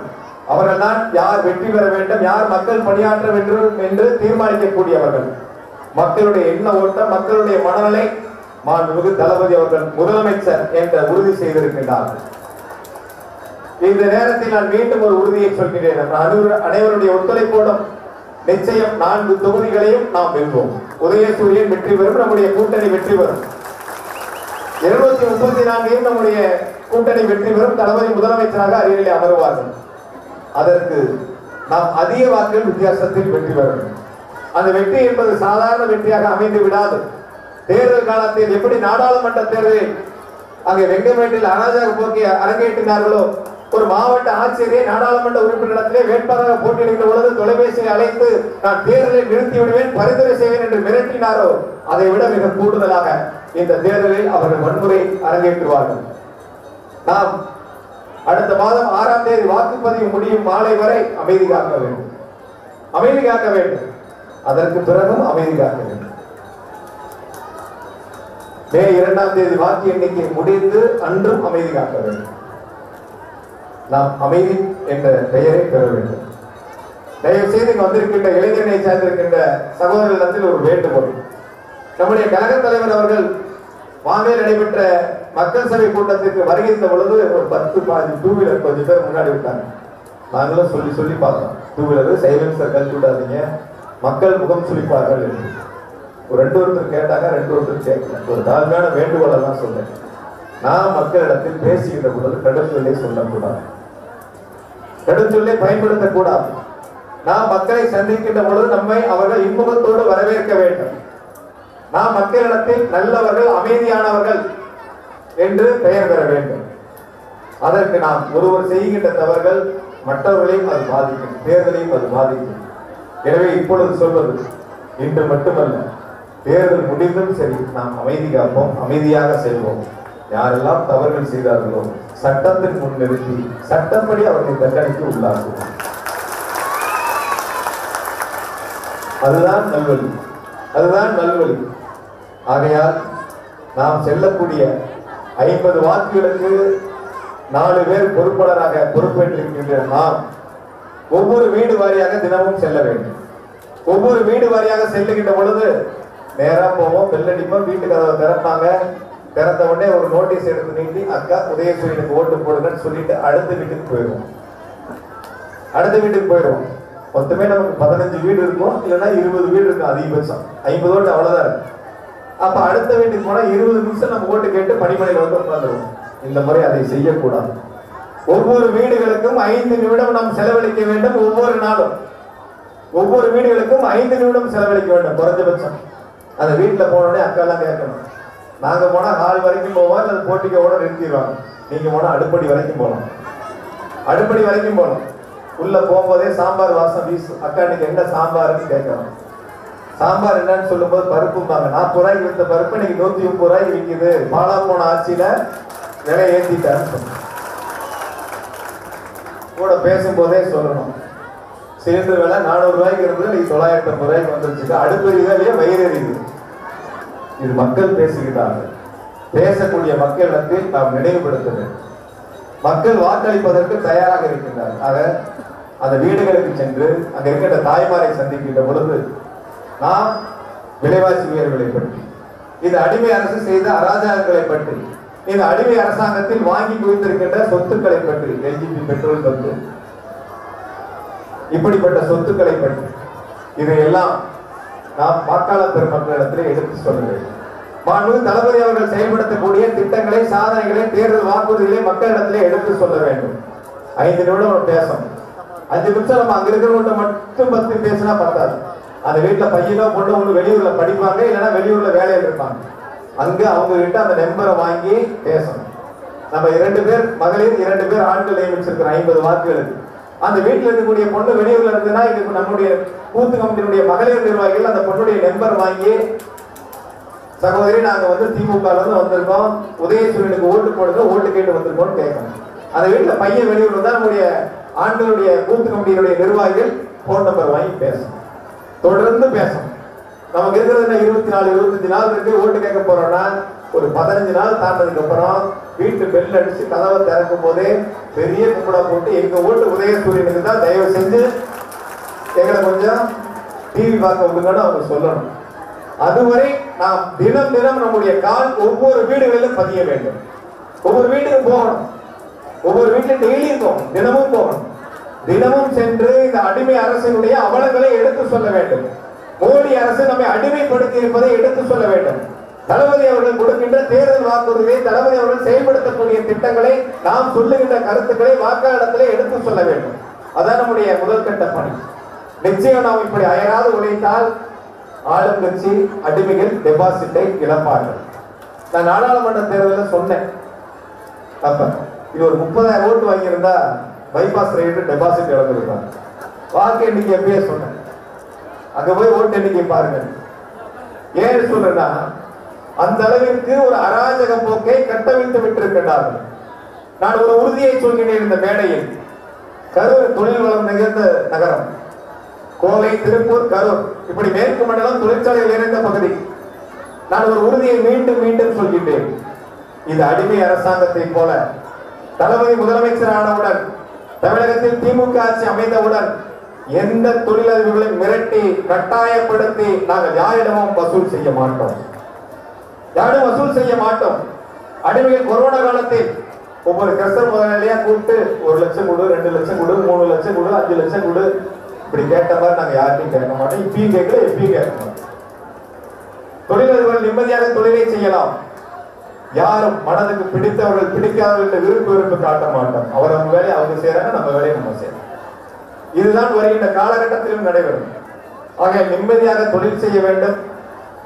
[SPEAKER 1] அவர்கள் தான் யார் வெற்றி பெற வேண்டும், யார் மக்கள் பணியாற்ற வேண்டும் என்று தீர்மானிக்கக்கூடியவர்கள். மக்களுடைய எண்ண ஓட்டம், மக்களுடைய மனநிலை மாண்புமிகு தளபதி அவர்கள் முதலமைச்சர் என்ற உறுதி செய்திருக்கின்றார்கள். இந்த நேரத்தில் நான் மீண்டும் ஒரு உறுதியை சொல்கிறேன், அனைவருடைய ஒத்துழைப்போடும் நிச்சயம் 4 தொகுதிகளையும் நாம் வெல்வோம். உதயசூரியன் வெற்றி பெறும், நம்முடைய கூட்டணி வெற்றி பெறும். 234 நம்முடைய கூட்டணி வெற்றி பெறும். தளபதி முதலமைச்சராக அரியணையில் அமருவார்கள். அதற்கு நாம் அதிக வாக்குகள் வித்தியாசத்தில் வெற்றி பெறணும். அந்த வெற்றி என்பது சாதாரண வெற்றியாக அமைந்து விடாது. தேர்தல் காலத்தில் எப்படி நாடாளுமன்ற தேர்தலில் அங்கே வெங்கமேட்டில் அராஜக போக்கை அரங்கேற்றினார்களோ ஒரு மாவட்ட ஆட்சியரை நாடாளுமன்ற உறுப்பினரிடத்திலே வேட்பாளராக போட்டியிடுகிற பொழுது தொலைபேசியை அழைத்து நான் தேர்தலை நிறுத்தி விடுவேன், பரிந்துரை செய்வேன் என்று மிரட்டினாரோ அதை விட மிக கூடுதலாக இந்த தேர்தலில் அவர்கள் வன்முறை அரங்கேற்றுவார்கள். நாம் அடுத்த மாதம் 6ஆம் தேதி வாக்குப்பதிவு முடியும் மாலை வரை அமைதி காக்க வேண்டும். அமைதி காக்க வேண்டும். அதற்கு பிறகும் அமைதி காக்க வேண்டும். மே 2ஆம் தேதி வாக்கு எண்ணிக்கை முடிந்து அன்றும் அமைதி காக்க வேண்டும். நாம் அமைதி என்ற பெயரை பெற வேண்டும். தயவு செய்து வந்திருக்கின்ற இளைஞர்களை சார்ந்திருக்கின்ற சகோதரர்களிடத்தில் ஒரு வேண்டுகோள். நம்முடைய கழக தலைவர் அவர்கள் மாமையில் நடைபெற்ற மக்கள் சபை கூட்டத்திற்கு வருகின்ற பொழுது ஒரு 10-15 டூ வீலர் கொஞ்சம் பேர் முன்னாடி விட்டாங்க. நாங்களும் சொல்லி சொல்லி பார்த்தோம், டூ வீலர் சைலன்சர் கழிச்சு விடாதீங்க, மக்கள் முகம் சுழிப்பார்கள் என்று. ஒரு 2 ஒருத்தர் கேட்டாங்க, 2 ஒருத்தர் கேட்கல. ஒரு தாழ்மையான வேண்டுகோளை தான் சொன்னேன். நாம் மக்களிடத்தில் பேசுகின்ற பொழுது கடுஞ்சொல்லை சொல்லக்கூடாது, கடுஞ்சொல்லை பயன்படுத்தக்கூடாது. நாம் மக்களை சந்திக்கின்ற பொழுது நம்மை அவர்கள் இன்முகத்தோடு வரவேற்க வேண்டும். நாம் மக்களிடத்தில் நல்லவர்கள், அமைதியானவர்கள் என்று பெயர் பெற வேண்டும். அதற்கு நாம் ஒருவர் செய்கின்ற தவறுகள் மற்றவர்களையும் அது பாதிக்கும், தேர்தலையும் அது பாதிக்கும். எனவே இப்பொழுது சொல்வது, இன்று மட்டுமல்ல, தேர்தல் முடிந்தும் சரி, நாம் அமைதி காப்போம், அமைதியாக செய்வோம். யாரெல்லாம் தவறுகள் செய்தார்களோ சட்டத்தின் முன் நிறுத்தி சட்டப்படி அவர்களை தண்டனைக்கு உள்ளாக்குவோம். அதுதான் நல்வழி, அதுதான் நல்வழி. ஆகையால் நாம் செல்லக்கூடிய 50 வாக்குகளுக்கு 4 பேர் பொறுப்பாளராக பொறுப்பேற்றிருக்கின்ற நாம் ஒவ்வொரு வீடு வாரியாக தினமும் செல்ல வேண்டும். ஒவ்வொரு வீடு வாரியாக செல்லுகின்ற பொழுது நேரா போவோம், பெல்லடிப்போம், வீட்டு கதவை திறப்பாங்க. திறந்த உடனே ஒரு நோட்டீஸ் எடுத்து நீட்டி, அக்கா உதயசூரியனுக்கு ஓட்டு போடுங்கன்னு சொல்லிட்டு அடுத்த வீட்டுக்கு போயிடுவோம். அடுத்த வீட்டுக்கு போயிடுவோம். மொத்தமே நமக்கு 15 வீடு இருக்கும், இல்லைன்னா 20 வீடு இருக்கும் அதிகபட்சம். 50 ஓட்டு அவ்வளவுதான் இருக்கு. அப்ப அடுத்த வீட்டுக்கு போனா 20 நிமிஷம் நம்ம ஓட்டு கேட்டு பணிமனையில் வந்து உட்காந்துருவோம். இந்த முறை அதை செய்யக்கூடாது. ஒவ்வொரு வீடுகளுக்கும் 5 நிமிடம் நாம் செலவழிக்க வேண்டும். ஒவ்வொரு நாளும் ஒவ்வொரு வீடுகளுக்கும் 5 நிமிடம் செலவழிக்க வேண்டும் குறைஞ்சபட்சம். அந்த வீட்டுல போனோடனே அக்காலாம் கேட்கணும், நாங்க போனா ஹால் வரைக்கும் போவோம், இல்லை போட்டிக்கோட நிறுத்திடுவாங்க. நீங்க போனா அடுப்படி வரைக்கும் போகலாம், அடுப்படி வரைக்கும் போகலாம். உள்ள போகும்போதே சாம்பார் வாசம் வீசு. அக்கா இன்னைக்கு என்ன சாம்பார்னு கேட்கணும். சாம்பார் என்னன்னு சொல்லும் போது பருப்பும்பாங்க. 40 ரூபாய்க்கு வித்த பருப்பு இன்னைக்கு 130 ரூபாய்க்கு விற்கிது, பாலா போன ஆட்சியில விலை ஏற்றிட்டாருன்னு கூட பேசும்போதே சொல்லணும். சிலிண்டர் விலை 400 ரூபாய்க்கு இருந்தது, இன்னைக்கு 950 ரூபாய்க்கு வந்துருச்சு. அடுப்பெரியுதே வயிறு எரியுது. இது மக்கள் பேசுகிறார்கள். பேசக்கூடிய மக்களிடத்தில் நாம் நினைவுபடுத்த வேண்டும். மக்கள் வாக்களிப்பதற்கு தயாராக இருக்கின்றார். ஆக அந்த வீடுகளுக்கு சென்று அங்க இருக்கின்ற தாய்மாரை சந்திக்கின்ற பொழுது நாம் விலைவாசி உயர்வுகளை பற்றி, இந்த அடிமை அரசு செய்த அராஜகங்களை பற்றி, இந்த அடிமை அரசாங்கத்தில் வாங்கி குவித்திருக்கின்ற சொத்துக்களை பற்றி, எல்ஜிபி பெட்ரோல் பங்கு, இப்படிப்பட்ட சொத்துக்களை பற்றி இதையெல்லாம் நாம் வாக்காளர் பெருமக்களிடத்திலே எடுத்து சொல்ல வேண்டும். மாண்புமிகு தளபதி அவர்கள் செயல்படுத்தக்கூடிய திட்டங்களை, சாதனைகளை, தேர்தல் வாக்குறுதிகளை மக்களிடத்திலே எடுத்து சொல்ல வேண்டும். 5 நிமிடம் பேசணும். 5 நிமிஷம் நம்ம அங்க இருக்கிறவங்க மட்டும் 10 பேசினா பத்தாது. அந்த வீட்டுல பையனோ பொண்ணோ ஒண்ணு வெளியூர்ல படிப்பாங்க, இல்லைன்னா வெளியூர்ல வேலையில் இருப்பாங்க. அங்க அவங்க கிட்ட அந்த நம்பரை வாங்கி பேசணும். நம்ம 2 பேர் மகளிர், 2 பேர் ஆண்கள் நியமிச்சிருக்கிறோம் 50 வாக்குகளுக்கு. அந்த வீட்டில் இருக்கக்கூடிய பொண்ணு வெளியூர்ல இருந்துன்னா இதுக்கு நம்முடைய பூத்து கமிட்டியினுடைய மகளிர் நிர்வாகிகள் அந்த பொண்ணுடைய நம்பர் வாங்கி, சகோதரி நாங்க வந்து திமுக வந்திருக்கோம், உதயசூரியனுக்கு ஓட்டு போடுங்க, ஓட்டு கேட்டு வந்திருக்கோம்னு கேட்கணும். அந்த வீட்டுல பையன் வெளியூர்ல தான் நம்முடைய ஆண்களுடைய பூத்து கமிட்டியினுடைய நிர்வாகிகள் போன் நம்பர் வாங்கி பேசணும். தொடர்ந்து பேசணும். நமக்கு இருக்கிறது 24-25 நாள் இருக்கு. ஓட்டு கேட்க போறோம்னா ஒரு 15 நாள் தாண்டதுக்கு அப்புறம் வீட்டு பெல் அடிச்சு கதவை திறக்கும் போதே பெரிய கும்பிடா போட்டு எங்க ஓட்டு உதயசூரியனுக்கு தான், தயவு செஞ்சு எங்களை கொஞ்சம் டிவி பார்க்க விடுங்கன்னு அவங்க சொல்லணும். அதுவரை நாம் தினம் தினம் நம்முடைய கால் ஒவ்வொரு வீடுகளிலும் பதிய வேண்டும். ஒவ்வொரு வீட்டுக்கும் போகணும். ஒவ்வொரு வீட்டிலும் டெய்லியும் போகணும், தினமும் போகணும். தினமும் சென்று இந்த அடிமை அரசினுடைய அவலங்களை எடுத்து சொல்ல வேண்டும். மோடி அரசு நம்மை அடிமைப்படுத்தி இருப்பதை எடுத்து சொல்ல வேண்டும். தளபதி அவர்கள் கொடுக்கின்ற தேர்தல் வாக்குறுதியை, தளபதி அவர்கள் செயல்படுத்தக்கூடிய திட்டங்களை, நாம் சொல்லுகின்ற கருத்துக்களை வாக்காளர்களிடத்திலே எடுத்து சொல்ல வேண்டும். அதான் நம்முடைய முதல் கட்ட பணி. நிச்சயம் நாம் இப்படி அயராது உழைத்தால் ஆளுங்கட்சி அடிமைகள் டெபாசிட்டை இழப்பார்கள். நான் நாடாளுமன்ற தேர்தலில் சொன்னேன். அப்ப இது ஒரு 30,000 ஓட்டு வாங்கியிருந்தா பைபாஸ் ரேட்டு டெபாசிட் இழந்திருப்பாங்க. வாக்கு எண்ணிக்கை எப்பயே சொன்னேன், அங்க போய் ஓட்டு எண்ணிக்கை பாருங்க. ஏன்னு சொல்றேன்னா அந்த அளவிற்கு ஒரு அராஜக போக்கை கட்டவிழ்த்து விட்டிருக்கிறார்கள். நான் ஒரு உறுதியை சொல்கிறேன் இந்த மேடையில். கரூர் தொழில் வளம் நிகழ்ந்த நகரம், கோவை, திருப்பூர், கரூர் இப்படி மேற்கு மண்டலம் தொழிற்சாலைகள் நிறைந்த பகுதி. நான் ஒரு உறுதியை மீண்டும் மீண்டும் சொல்கின்றேன். இது அடிமை அரசாங்கத்தை போல தளபதி முதலமைச்சர் ஆனவுடன், தமிழகத்தில் திமுக ஆட்சி அமைந்தவுடன் எந்த தொழிலதிபர்களை மிரட்டி கட்டாயப்படுத்தி நாங்கள் யாரிடமும் வசூல் செய்ய மாட்டோம், யாரும் வசூல் செய்ய மாட்டோம். அடிமையில் கொரோனா காலத்தில் ஒவ்வொரு கஸ்டமர் முதலாளியா கூப்பிட்டு 1 லட்சம் கொடு, 2 லட்சம் கொடு, 3 லட்சம் கொடு, 5 லட்சம் கொடு இப்படி கேட்ட மாதிரி நாங்க யார்ட்டையும் கேட்க மாட்டோம். இப்பயும் கேட்கல, எப்பயும் கேட்க மாட்டோம். தொழிலதிபர்கள் நிம்மதியாக தொழிலை செய்யலாம். யாரும் மனதுக்கு பிடித்தவர்கள் பிடிக்காதவர்கள் விருப்பு காட்ட மாட்டோம். அவர் அவங்க வேலையை அவங்க செய்யறாங்க, நம்ம வேலையை நம்ம செய்யறோம். இதுதான் வருகின்ற காலகட்டத்திலும் நடைபெறும். ஆக நிம்மதியாக தொழில் செய்ய வேண்டும்,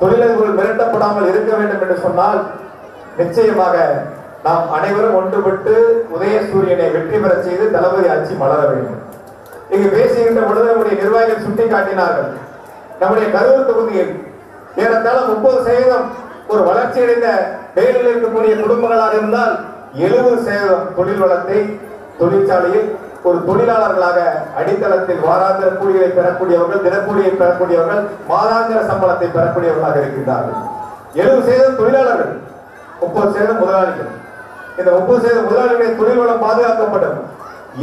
[SPEAKER 1] தொழிலதிபர்கள் மிரட்டப்படாமல் இருக்க வேண்டும் என்று சொன்னால் நிச்சயமாக நாம் அனைவரும் ஒன்றுபட்டு உதயசூரியனை வெற்றி பெற செய்து தளபதி ஆட்சி மலர வேண்டும். இங்கு பேசுகின்ற பொழுது நம்முடைய நிர்வாகிகள் சுட்டிக்காட்டினார்கள், நம்முடைய கரூர் தொகுதியில் ஏறத்தாழ 30% ஒரு வளர்ச்சியடைந்த வேலையில் இருக்கக்கூடிய குடும்பங்களாக இருந்தால் 70% தொழில் வளத்தை தொழிற்சாலையில் ஒரு தொழிலாளர்களாக அடித்தளத்தில் வாராந்திர கூலியை பெறக்கூடியவர்கள், தினக்கூலியை பெறக்கூடியவர்கள், மாதாந்திர சம்பளத்தை பெறக்கூடியவர்களாக இருக்கின்றார்கள். 70% தொழிலாளர்கள், 30% முதலாளிகள். இந்த 30% முதலாளிகளுடைய தொழில் வளம் பாதுகாக்கப்படும்.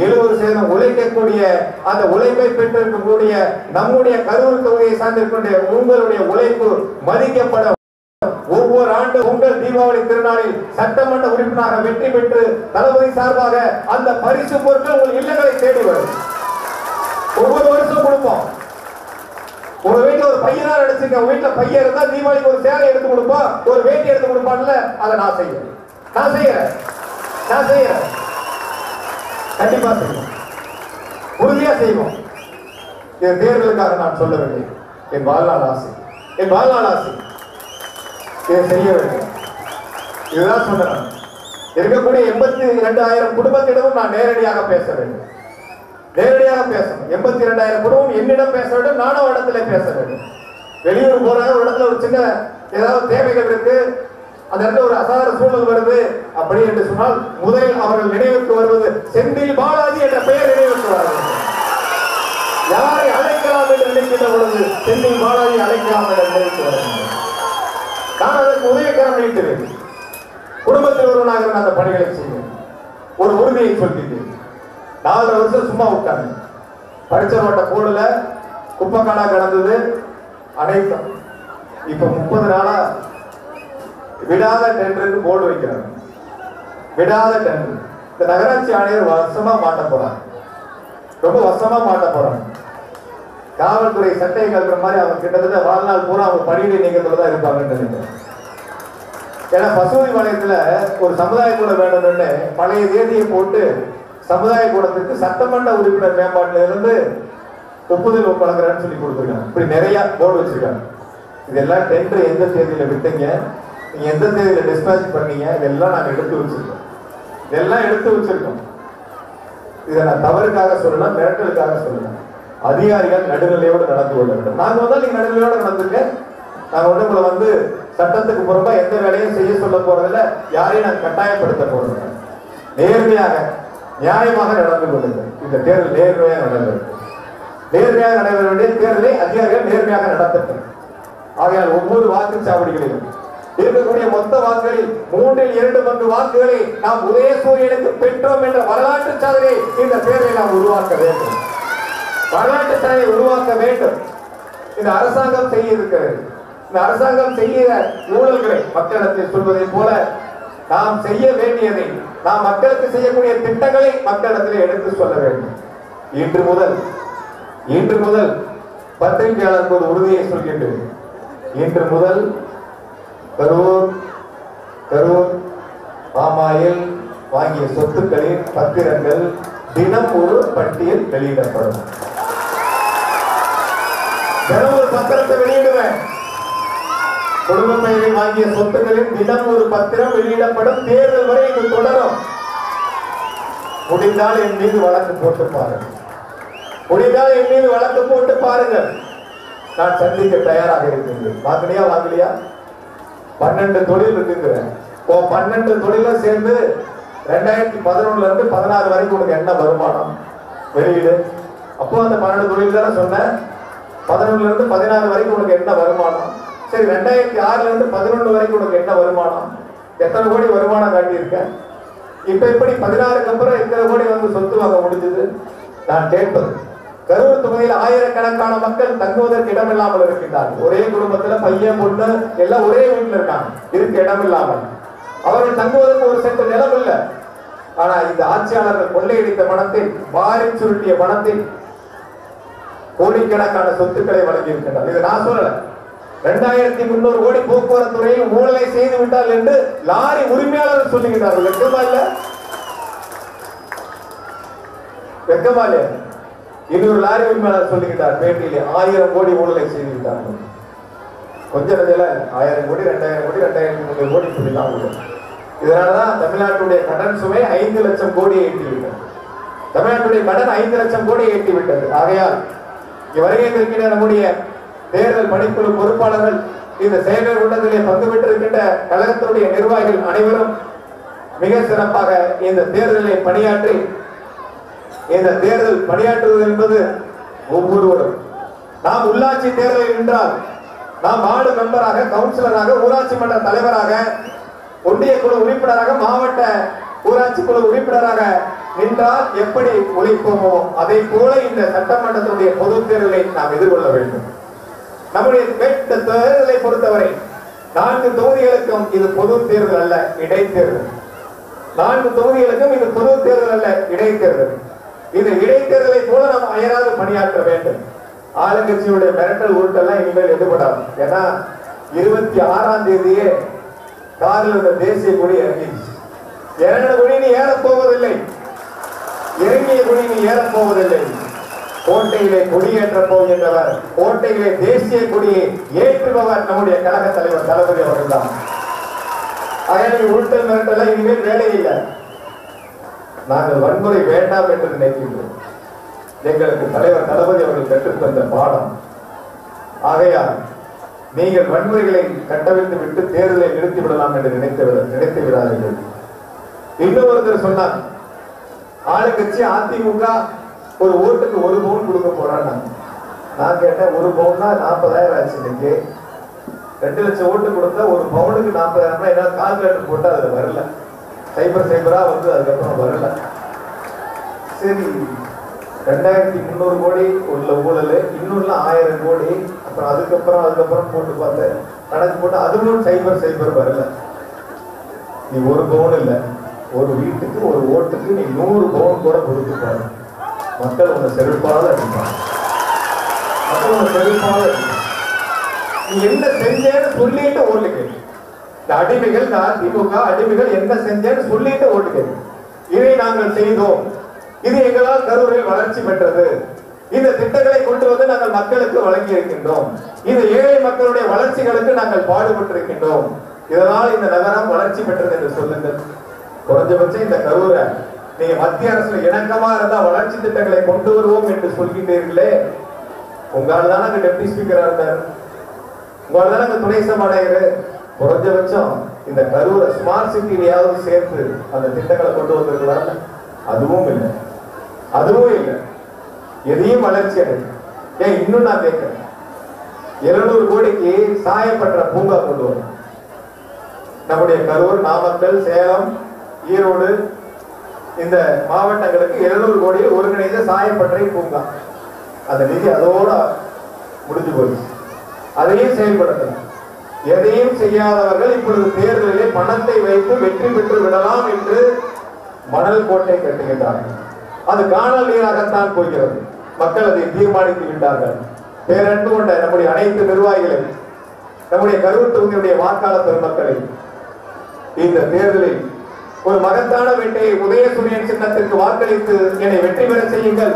[SPEAKER 1] 70% உழைக்கக்கூடிய அந்த உழைப்பை பெற்றிருக்கக்கூடிய நம்முடைய கரூர் தொகுதியை சார்ந்திருக்கின்ற உங்களுடைய உழைப்பு மதிக்கப்படும். ஒவ்வொரு ஆண்டு உங்கள் தீபாவளி திருநாளில் சட்டமன்ற உறுப்பினராக வெற்றி பெற்று தளபதி சார்பாக அந்த பரிசு பொருட்கள் உங்கள் இல்லங்களை தேடி வரும். ஒவ்வொரு வருஷம் கொடுப்போம். ஒரு வீட்டுல ஒரு பையனா நினைச்சுக்க, வீட்டுல பையன் இருந்தா தீபாவளிக்கு ஒரு சேலை எடுத்து கொடுப்போம், ஒரு வேட்டி எடுத்து கொடுப்பான்ல, அதை நான் செய்யறேன், நான் செய்யறேன், நான் செய்யறேன். கண்டிப்பா செய்வோம், உறுதியா செய்வோம். என் தேர்தலுக்காக நான் சொல்லவில்லை, என் வாழ்நாள் ஆசை, என் வாழ்நாள் ஆசை இதை செய்ய வேண்டும். இதுதான் சொன்னேன். இருக்கக்கூடிய 82,000 குடும்பத்திடமும் நான் நேரடியாக பேச வேண்டும், நேரடியாக பேசணும். 82,000 குடும்பம் என்னிடம் பேச வேண்டும், நானும் இடத்துல பேச வேண்டும். வெளியூர் போறாங்க, ஒரு இடத்துல ஒரு சின்ன ஏதாவது தேவைகள் இருக்கு, அந்த இடத்துல ஒரு அசாதாரண சூழல் வருது அப்படி என்று சொன்னால் முதலில் அவர்கள் நினைவுக்கு வருவது செந்தில் பாலாஜி என்ற பெயர் நினைவுக்கு வருகிறது. யாரை அழைக்கலாம் என்று நினைக்கின்ற பொழுது செந்தில் பாலாஜி அழைக்கலாம் என்ற நினைவுக்கு வருகிறது. நான் அதற்கு உதவிக்கரம் நீட்டுவேன். குடும்பத்தில் ஒருவனாக அந்த பணிகளை செய்வேன். ஒரு உறுதியை சொல்கிறேன். 4 வருஷம் சும்மா உட்கார்ந்து படிச்ச ரோட்ட போடல, குப்பைக்காடா கிடந்தது அனைத்தும். இப்ப 30 நாளா விடாத டெண்டருக்கு போர்டு வைக்கிறாங்க. விடாத டெண்டர். இந்த நகராட்சி ஆணையர் வருஷமா மாட்ட போறாங்க, ரொம்ப வருஷமா மாட்ட போறாங்க. காவல்துறை சட்டையை கல்ற மாதிரி அவங்க கிட்டத்தட்ட வாழ்நாள் பூரா அவங்க பணியிடை நீக்கத்துலதான் இருப்பாங்கன்னு. ஏன்னா பசுமை வளையத்துல ஒரு சமுதாய கூட வேணும்னு பழைய தேதியை போட்டு சமுதாய கூடத்திற்கு சட்டமன்ற உறுப்பினர் மேம்பாட்டில இருந்து ஒப்புதல் வழங்குறேன்னு சொல்லி கொடுத்துருக்காங்க. இப்படி நிறைய போர்டு வச்சிருக்காங்க. இதெல்லாம் டெண்டர் எந்த தேதியில விட்டீங்க, நீங்க எந்த தேதியில டிஸ்பேச் பண்ணீங்க, இதெல்லாம் நாங்க எடுத்து வச்சிருக்கோம், இதெல்லாம் எடுத்து வச்சிருக்கோம். இதை நான் தவறுக்காக சொல்லலாம், மிரட்டலுக்காக சொல்லலாம். அதிகாரிகள் நடுநிலையோடு நடந்து கொள்ள வேண்டும். நாங்க வந்தா நீங்க நடுநிலையோடு நடந்துக்க. நாங்க உங்களை வந்து சட்டத்துக்கு புறம்பா எந்த வேலையும் செய்ய சொல்ல போறதில்ல, யாரையும் நாங்க கட்டாயப்படுத்த போறதில்லை. நேர்மையாக நியாயமாக நடந்து கொள்ளுங்கள். இந்த தேர்தல் நேர்மையாக நடந்தது. நேர்மையாக நடைபெற வேண்டிய தேர்தலை அதிகாரிகள் நேர்மையாக நடத்தட்டும். ஆகையால் ஒவ்வொரு வாக்குச்சாவடிகளிலும் இருக்கக்கூடிய மொத்த வாக்குகளில் 3/2 பங்கு வாக்குகளை நாம் உதயசூரியனுக்கு பெற்றோம் என்ற வரலாற்று சாதனையை இந்த தேர்தலை நாம் உருவாக்க வேண்டும். வரலாற்று சாதனையை உருவாக்க வேண்டும். இந்த அரசாங்கம் செய்ய இருக்கிறது. இந்த அரசாங்கம் செய்ய ஊழல்களை மக்களிடத்தில் சொல்வதை போல நாம் செய்ய வேண்டியதை, நாம் மக்களுக்கு செய்யக்கூடிய திட்டங்களை மக்களிடத்தில் எடுத்து சொல்ல வேண்டும். இன்று முதல் பத்திரிகையாளருக்கு ஒரு உறுதியை சொல்கின்றேன். இன்று முதல் கரூர் பாமாயில் வாங்கிய சொத்துக்களின் பத்திரங்கள் தினம் ஒரு பட்டியல் வெளியிடப்படும். தினம் ஒரு பத்திரத்தை வெளியிடுவேன். குடும்ப பெயரில் வாங்கிய சொத்துக்களின் தினம் ஒரு பத்திரம் வெளியிடப்படும். தேர்தல் வரை இது தொடரும். முடிந்தால் என் மீது வழக்கு போட்டு பாருங்கள். முடிந்தால் என் மீது வழக்கு போட்டு பாருங்கள். நான் சந்திக்க தயாராக இருக்கின்றேன். வாங்கலையா வாங்கலையா? 12 தொழில் இருக்குங்கிறேன். 12 தொழிலும் சேர்ந்து 2011 இருந்து 16 வரைக்கும் உனக்கு என்ன வருமானம் வெளியீடு? அப்போ அந்த 12 தொழில் தானே சொன்னேன். 11 இருந்து 16 வரைக்கும் உனக்கு என்ன வருமானம்? சரி, 2006 இருந்து 11 வரைக்கும் உனக்கு என்ன வருமானம்? எத்தனை கோடி வருமானம் காட்டியிருக்க? இப்ப எப்படி 16க்கு அப்புறம் எத்தனை கோடி வந்து சொத்து வாங்க முடிஞ்சது? நான் கேட்பது, கரூர் தொகுதியில் ஆயிரக்கணக்கான மக்கள் தங்குவதற்கு இடமில்லாமல் இருக்கின்றார்கள். ஒரே குடும்பத்துல பையன் பொண்ணு எல்லாம் ஒரே வீட்டில் இருக்காங்க, இருக்க இடமில்லாமல். அவர்கள் தங்குவதற்கு ஒரு சென்ட் நிலம் இல்லை. ஆனா இந்த ஆட்சியாளர்கள் கொள்ளையடித்த பணத்தில், வாரி சுருட்டிய பணத்தில் கோடிக்கணக்கான சொத்துக்களை வழங்கி இருக்கின்றார். இது நான் சொல்லல. 2300 கோடி போக்குவரத்து துறையில் ஊழலை செய்து விட்டார் என்று லாரி உரிமையாளர்கள் சொல்லுகிறார்கள். வெக்கமா இல்ல? வெக்கமா இல்லையா? இன்னொரு லாரி உரிமையாளர் சொல்லுகிறார் பேட்டியிலே 1000 கோடி ஊழலை செய்து விட்டார்கள். கொஞ்சம் 1000 கோடி 2000 கோடி 2300 கோடி சொல்லிதான் உள்ளது. இதனாலதான் தமிழ்நாட்டுடைய கடன் சுமை 5 லட்சம் கோடியை எட்டிவிட்டது. தமிழ்நாட்டுடைய கடன் 5 லட்சம் கோடியை எட்டிவிட்டது. ஆகையால் வருகை இருக்கின்ற நம்முடைய தேர்தல் பணிக்குழு பொறுப்பாளர்கள், இந்த செயலர் கூட்டத்திலே பங்கு பெற்றிருக்கின்ற கழகத்தினுடைய நிர்வாகிகள் அனைவரும் மிக சிறப்பாக இந்த தேர்தலை பணியாற்றி, இந்த தேர்தல் பணியாற்றுவது என்பது ஒவ்வொருவரும், நாம் உள்ளாட்சி தேர்தலில் நின்றால் நாம் வார்டு மெம்பராக, கவுன்சிலராக, ஊராட்சி மன்ற தலைவராக, ஒன்றிய குழு உறுப்பினராக, மாவட்ட ஊராட்சி குழு உறுப்பினராக நின்றால் எப்படி உழைப்போமோ அதை போல இந்த சட்டமன்றத்தினுடைய பொது தேர்தலை நாம் எதிர்கொள்ள வேண்டும். நம்முடைய தேர்தலை பொறுத்தவரை 4 தொகுதிகளுக்கும் இது பொது தேர்தல் அல்ல, இடைத்தேர்தல். 4 தொகுதிகளுக்கும் இது பொது தேர்தல் அல்ல, இடைத்தேர்தல். இந்த இடைத்தேர்தலை போல நாம் அயராது பணியாற்ற வேண்டும். ஆளுங்கட்சியுடைய மிரட்டல் உருட்டெல்லாம் இனிமேல் எடுபடாது. ஏன்னா 26ஆம் தேதியே காரில் இருந்த தேசிய கொடி இறங்கிடுச்சு. இறங்கின கொடி நீ ஏறப் போவதில்லை, இறங்கிய கொடி நீ ஏறப் போவதில்லை. கோட்டையிலே கொடியேற்ற போகின்றவர், கோட்டையிலே தேசிய கொடியை ஏற்றுபவர் நம்முடைய கழக தலைவர் தளபதி அவர்கள் தான். அதனை உருட்டல் மிரட்டல் இனிமேல் வேலை இல்லை. நாங்கள் வன்முறை வேண்டாம் என்று நினைக்கின்றோம். எங்களுக்கு தலைவர் தளபதி அவர்கள் கற்றுத்தந்த பாடம். ஆகையால் நீங்கள் வன்முறைகளை கட்டவிழ்த்து விட்டு தேர்தலை நிறுத்திவிடலாம் என்று நினைத்து விடாதீர்கள். இன்னொருத்தர் சொன்னார், ஆளுங்கட்சி அதிமுக ஒரு ஓட்டுக்கு 1 பவுன் கொடுக்க போறாங்க. நான் கேட்டேன், 1 பவுன்னா 40,000 ஆச்சு. இன்னைக்கு 2 லட்சம் ஓட்டு கொடுத்தா 1 பவுனுக்கு 40,000. ஏன்னா கால்குலேட்டர் போட்டா அதுல வரல, சைபரா வந்து அதுக்கப்புறம் வரல. சரி, 2300 கோடி உள்ள ஊழல், இன்னொரு 1000 கோடி, அப்புறம் அதுக்கப்புறம் போட்டு பார்த்தேன், கணக்கு போட்டு அதுவும் சைபர் வரல. நீ 1 பவுன் இல்லை, ஒரு வீட்டுக்கு ஒரு ஓட்டுக்கு நீ 100 பவுன் கூட கொடுத்து பாரு, மக்கள் உன்னை செழிப்பாக அடிப்பாங்க. நீ என்ன செஞ்சேன்னு சொல்லிட்டு ஓட்டு கேள்வி. இந்த அடிமைகள், இந்த அதிமுக அடிமைகள் என்ன செஞ்சேன்னு சொல்லிட்டு ஓட்டு கேள்வி. இதை நாங்கள் செய்தோம், இது எங்களால் கரூரில் வளர்ச்சி பெற்றது, இந்த திட்டங்களை கொண்டு வந்து நாங்கள் மக்களுக்கு வழங்கி இருக்கின்றோம், இந்த ஏழை மக்களுடைய வளர்ச்சிகளுக்கு நாங்கள் பாடுபட்டிருக்கின்றோம், இதனால் இந்த நகரம் வளர்ச்சி பெற்றது என்று சொல்லுங்கள். குறைஞ்சபட்சம் இந்த கரூரை நீங்க மத்திய அரசு இணக்கமா இருந்தா வளர்ச்சி திட்டங்களை கொண்டு வருவோம் என்று சொல்கின்றீர்களே, உங்களால் தானே அங்க டெப்டி ஸ்பீக்கரா இருந்தார், உங்களால் தானே அங்க துணை சபாநாயகர். குறைஞ்சபட்சம் இந்த கரூரை ஸ்மார்ட் சிட்டியிலையாவது சேர்த்து அந்த திட்டங்களை கொண்டு வந்திருக்கிறாங்க. அதுவும் இல்லை, அதுவும் இல்லை. எதையும் வளர்ச்சி அடையும். ஏன் இன்னும் நான் கேட்கிறேன், 700 கோடிக்கு சாயப்பட்ட பூங்கா கொண்டு வரும். நம்முடைய கரூர், நாமக்கல், சேலம், ஈரோடு இந்த மாவட்டங்களுக்கு 700 கோடியில் ஒருங்கிணைந்த சாயப்பட்டறை பூங்கா. அந்த நிதி அதோட முடிஞ்சு போயிடுச்சு. அதையும் செயல்படுத்தலாம். எதையும் செய்யாதவர்கள் இப்பொழுது தேர்தலிலே பணத்தை வைத்து வெற்றி பெற்று விடலாம் என்று மணல் கோட்டை கட்டுகின்றார்கள். அது காணல் நீராகத்தான் போகிறது. மக்கள் அதை தீர்மானித்து விட்டார்கள். பேரன்பு கொண்ட நம்முடைய அனைத்து நிர்வாகிகளை, நம்முடைய கரூர் தொகுதியுடைய வாக்காளர் பெருமக்களை, இந்த தேர்தலில் ஒரு மகத்தான வெற்றியை உதயசூரியன் சின்னத்திற்கு வாக்களித்து என்னை வெற்றி பெற செய்யுங்கள்.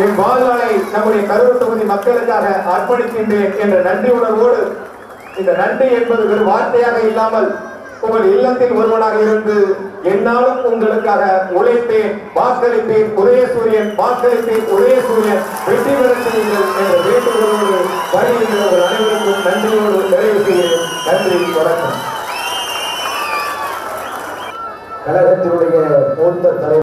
[SPEAKER 1] என் வாழ்நாளை நம்முடைய கரூர் தொகுதி மக்களுக்காக அர்ப்பணிக்கின்றேன் என்ற நன்றி உணர்வோடு, இந்த நன்றி என்பது ஒரு வார்த்தையாக இல்லாமல்
[SPEAKER 2] உங்கள் இல்லத்தில் ஒருவனாக இருந்து என்னாலும் உங்களுக்காக உழைப்பேன், வாக்களிப்பேன் உதயசூரியன், வாக்களிப்பேன் உதயசூரியன், வெற்றி பெறச் செய்யுங்கள் என்ற வேண்டுகோளோடு வருகின்ற உங்கள் அனைவருக்கும் நன்றியோடு நிறைவு செய்கிறேன். நன்றி, வணக்கம். கழகத்தினுடைய மூத்த தலைவர்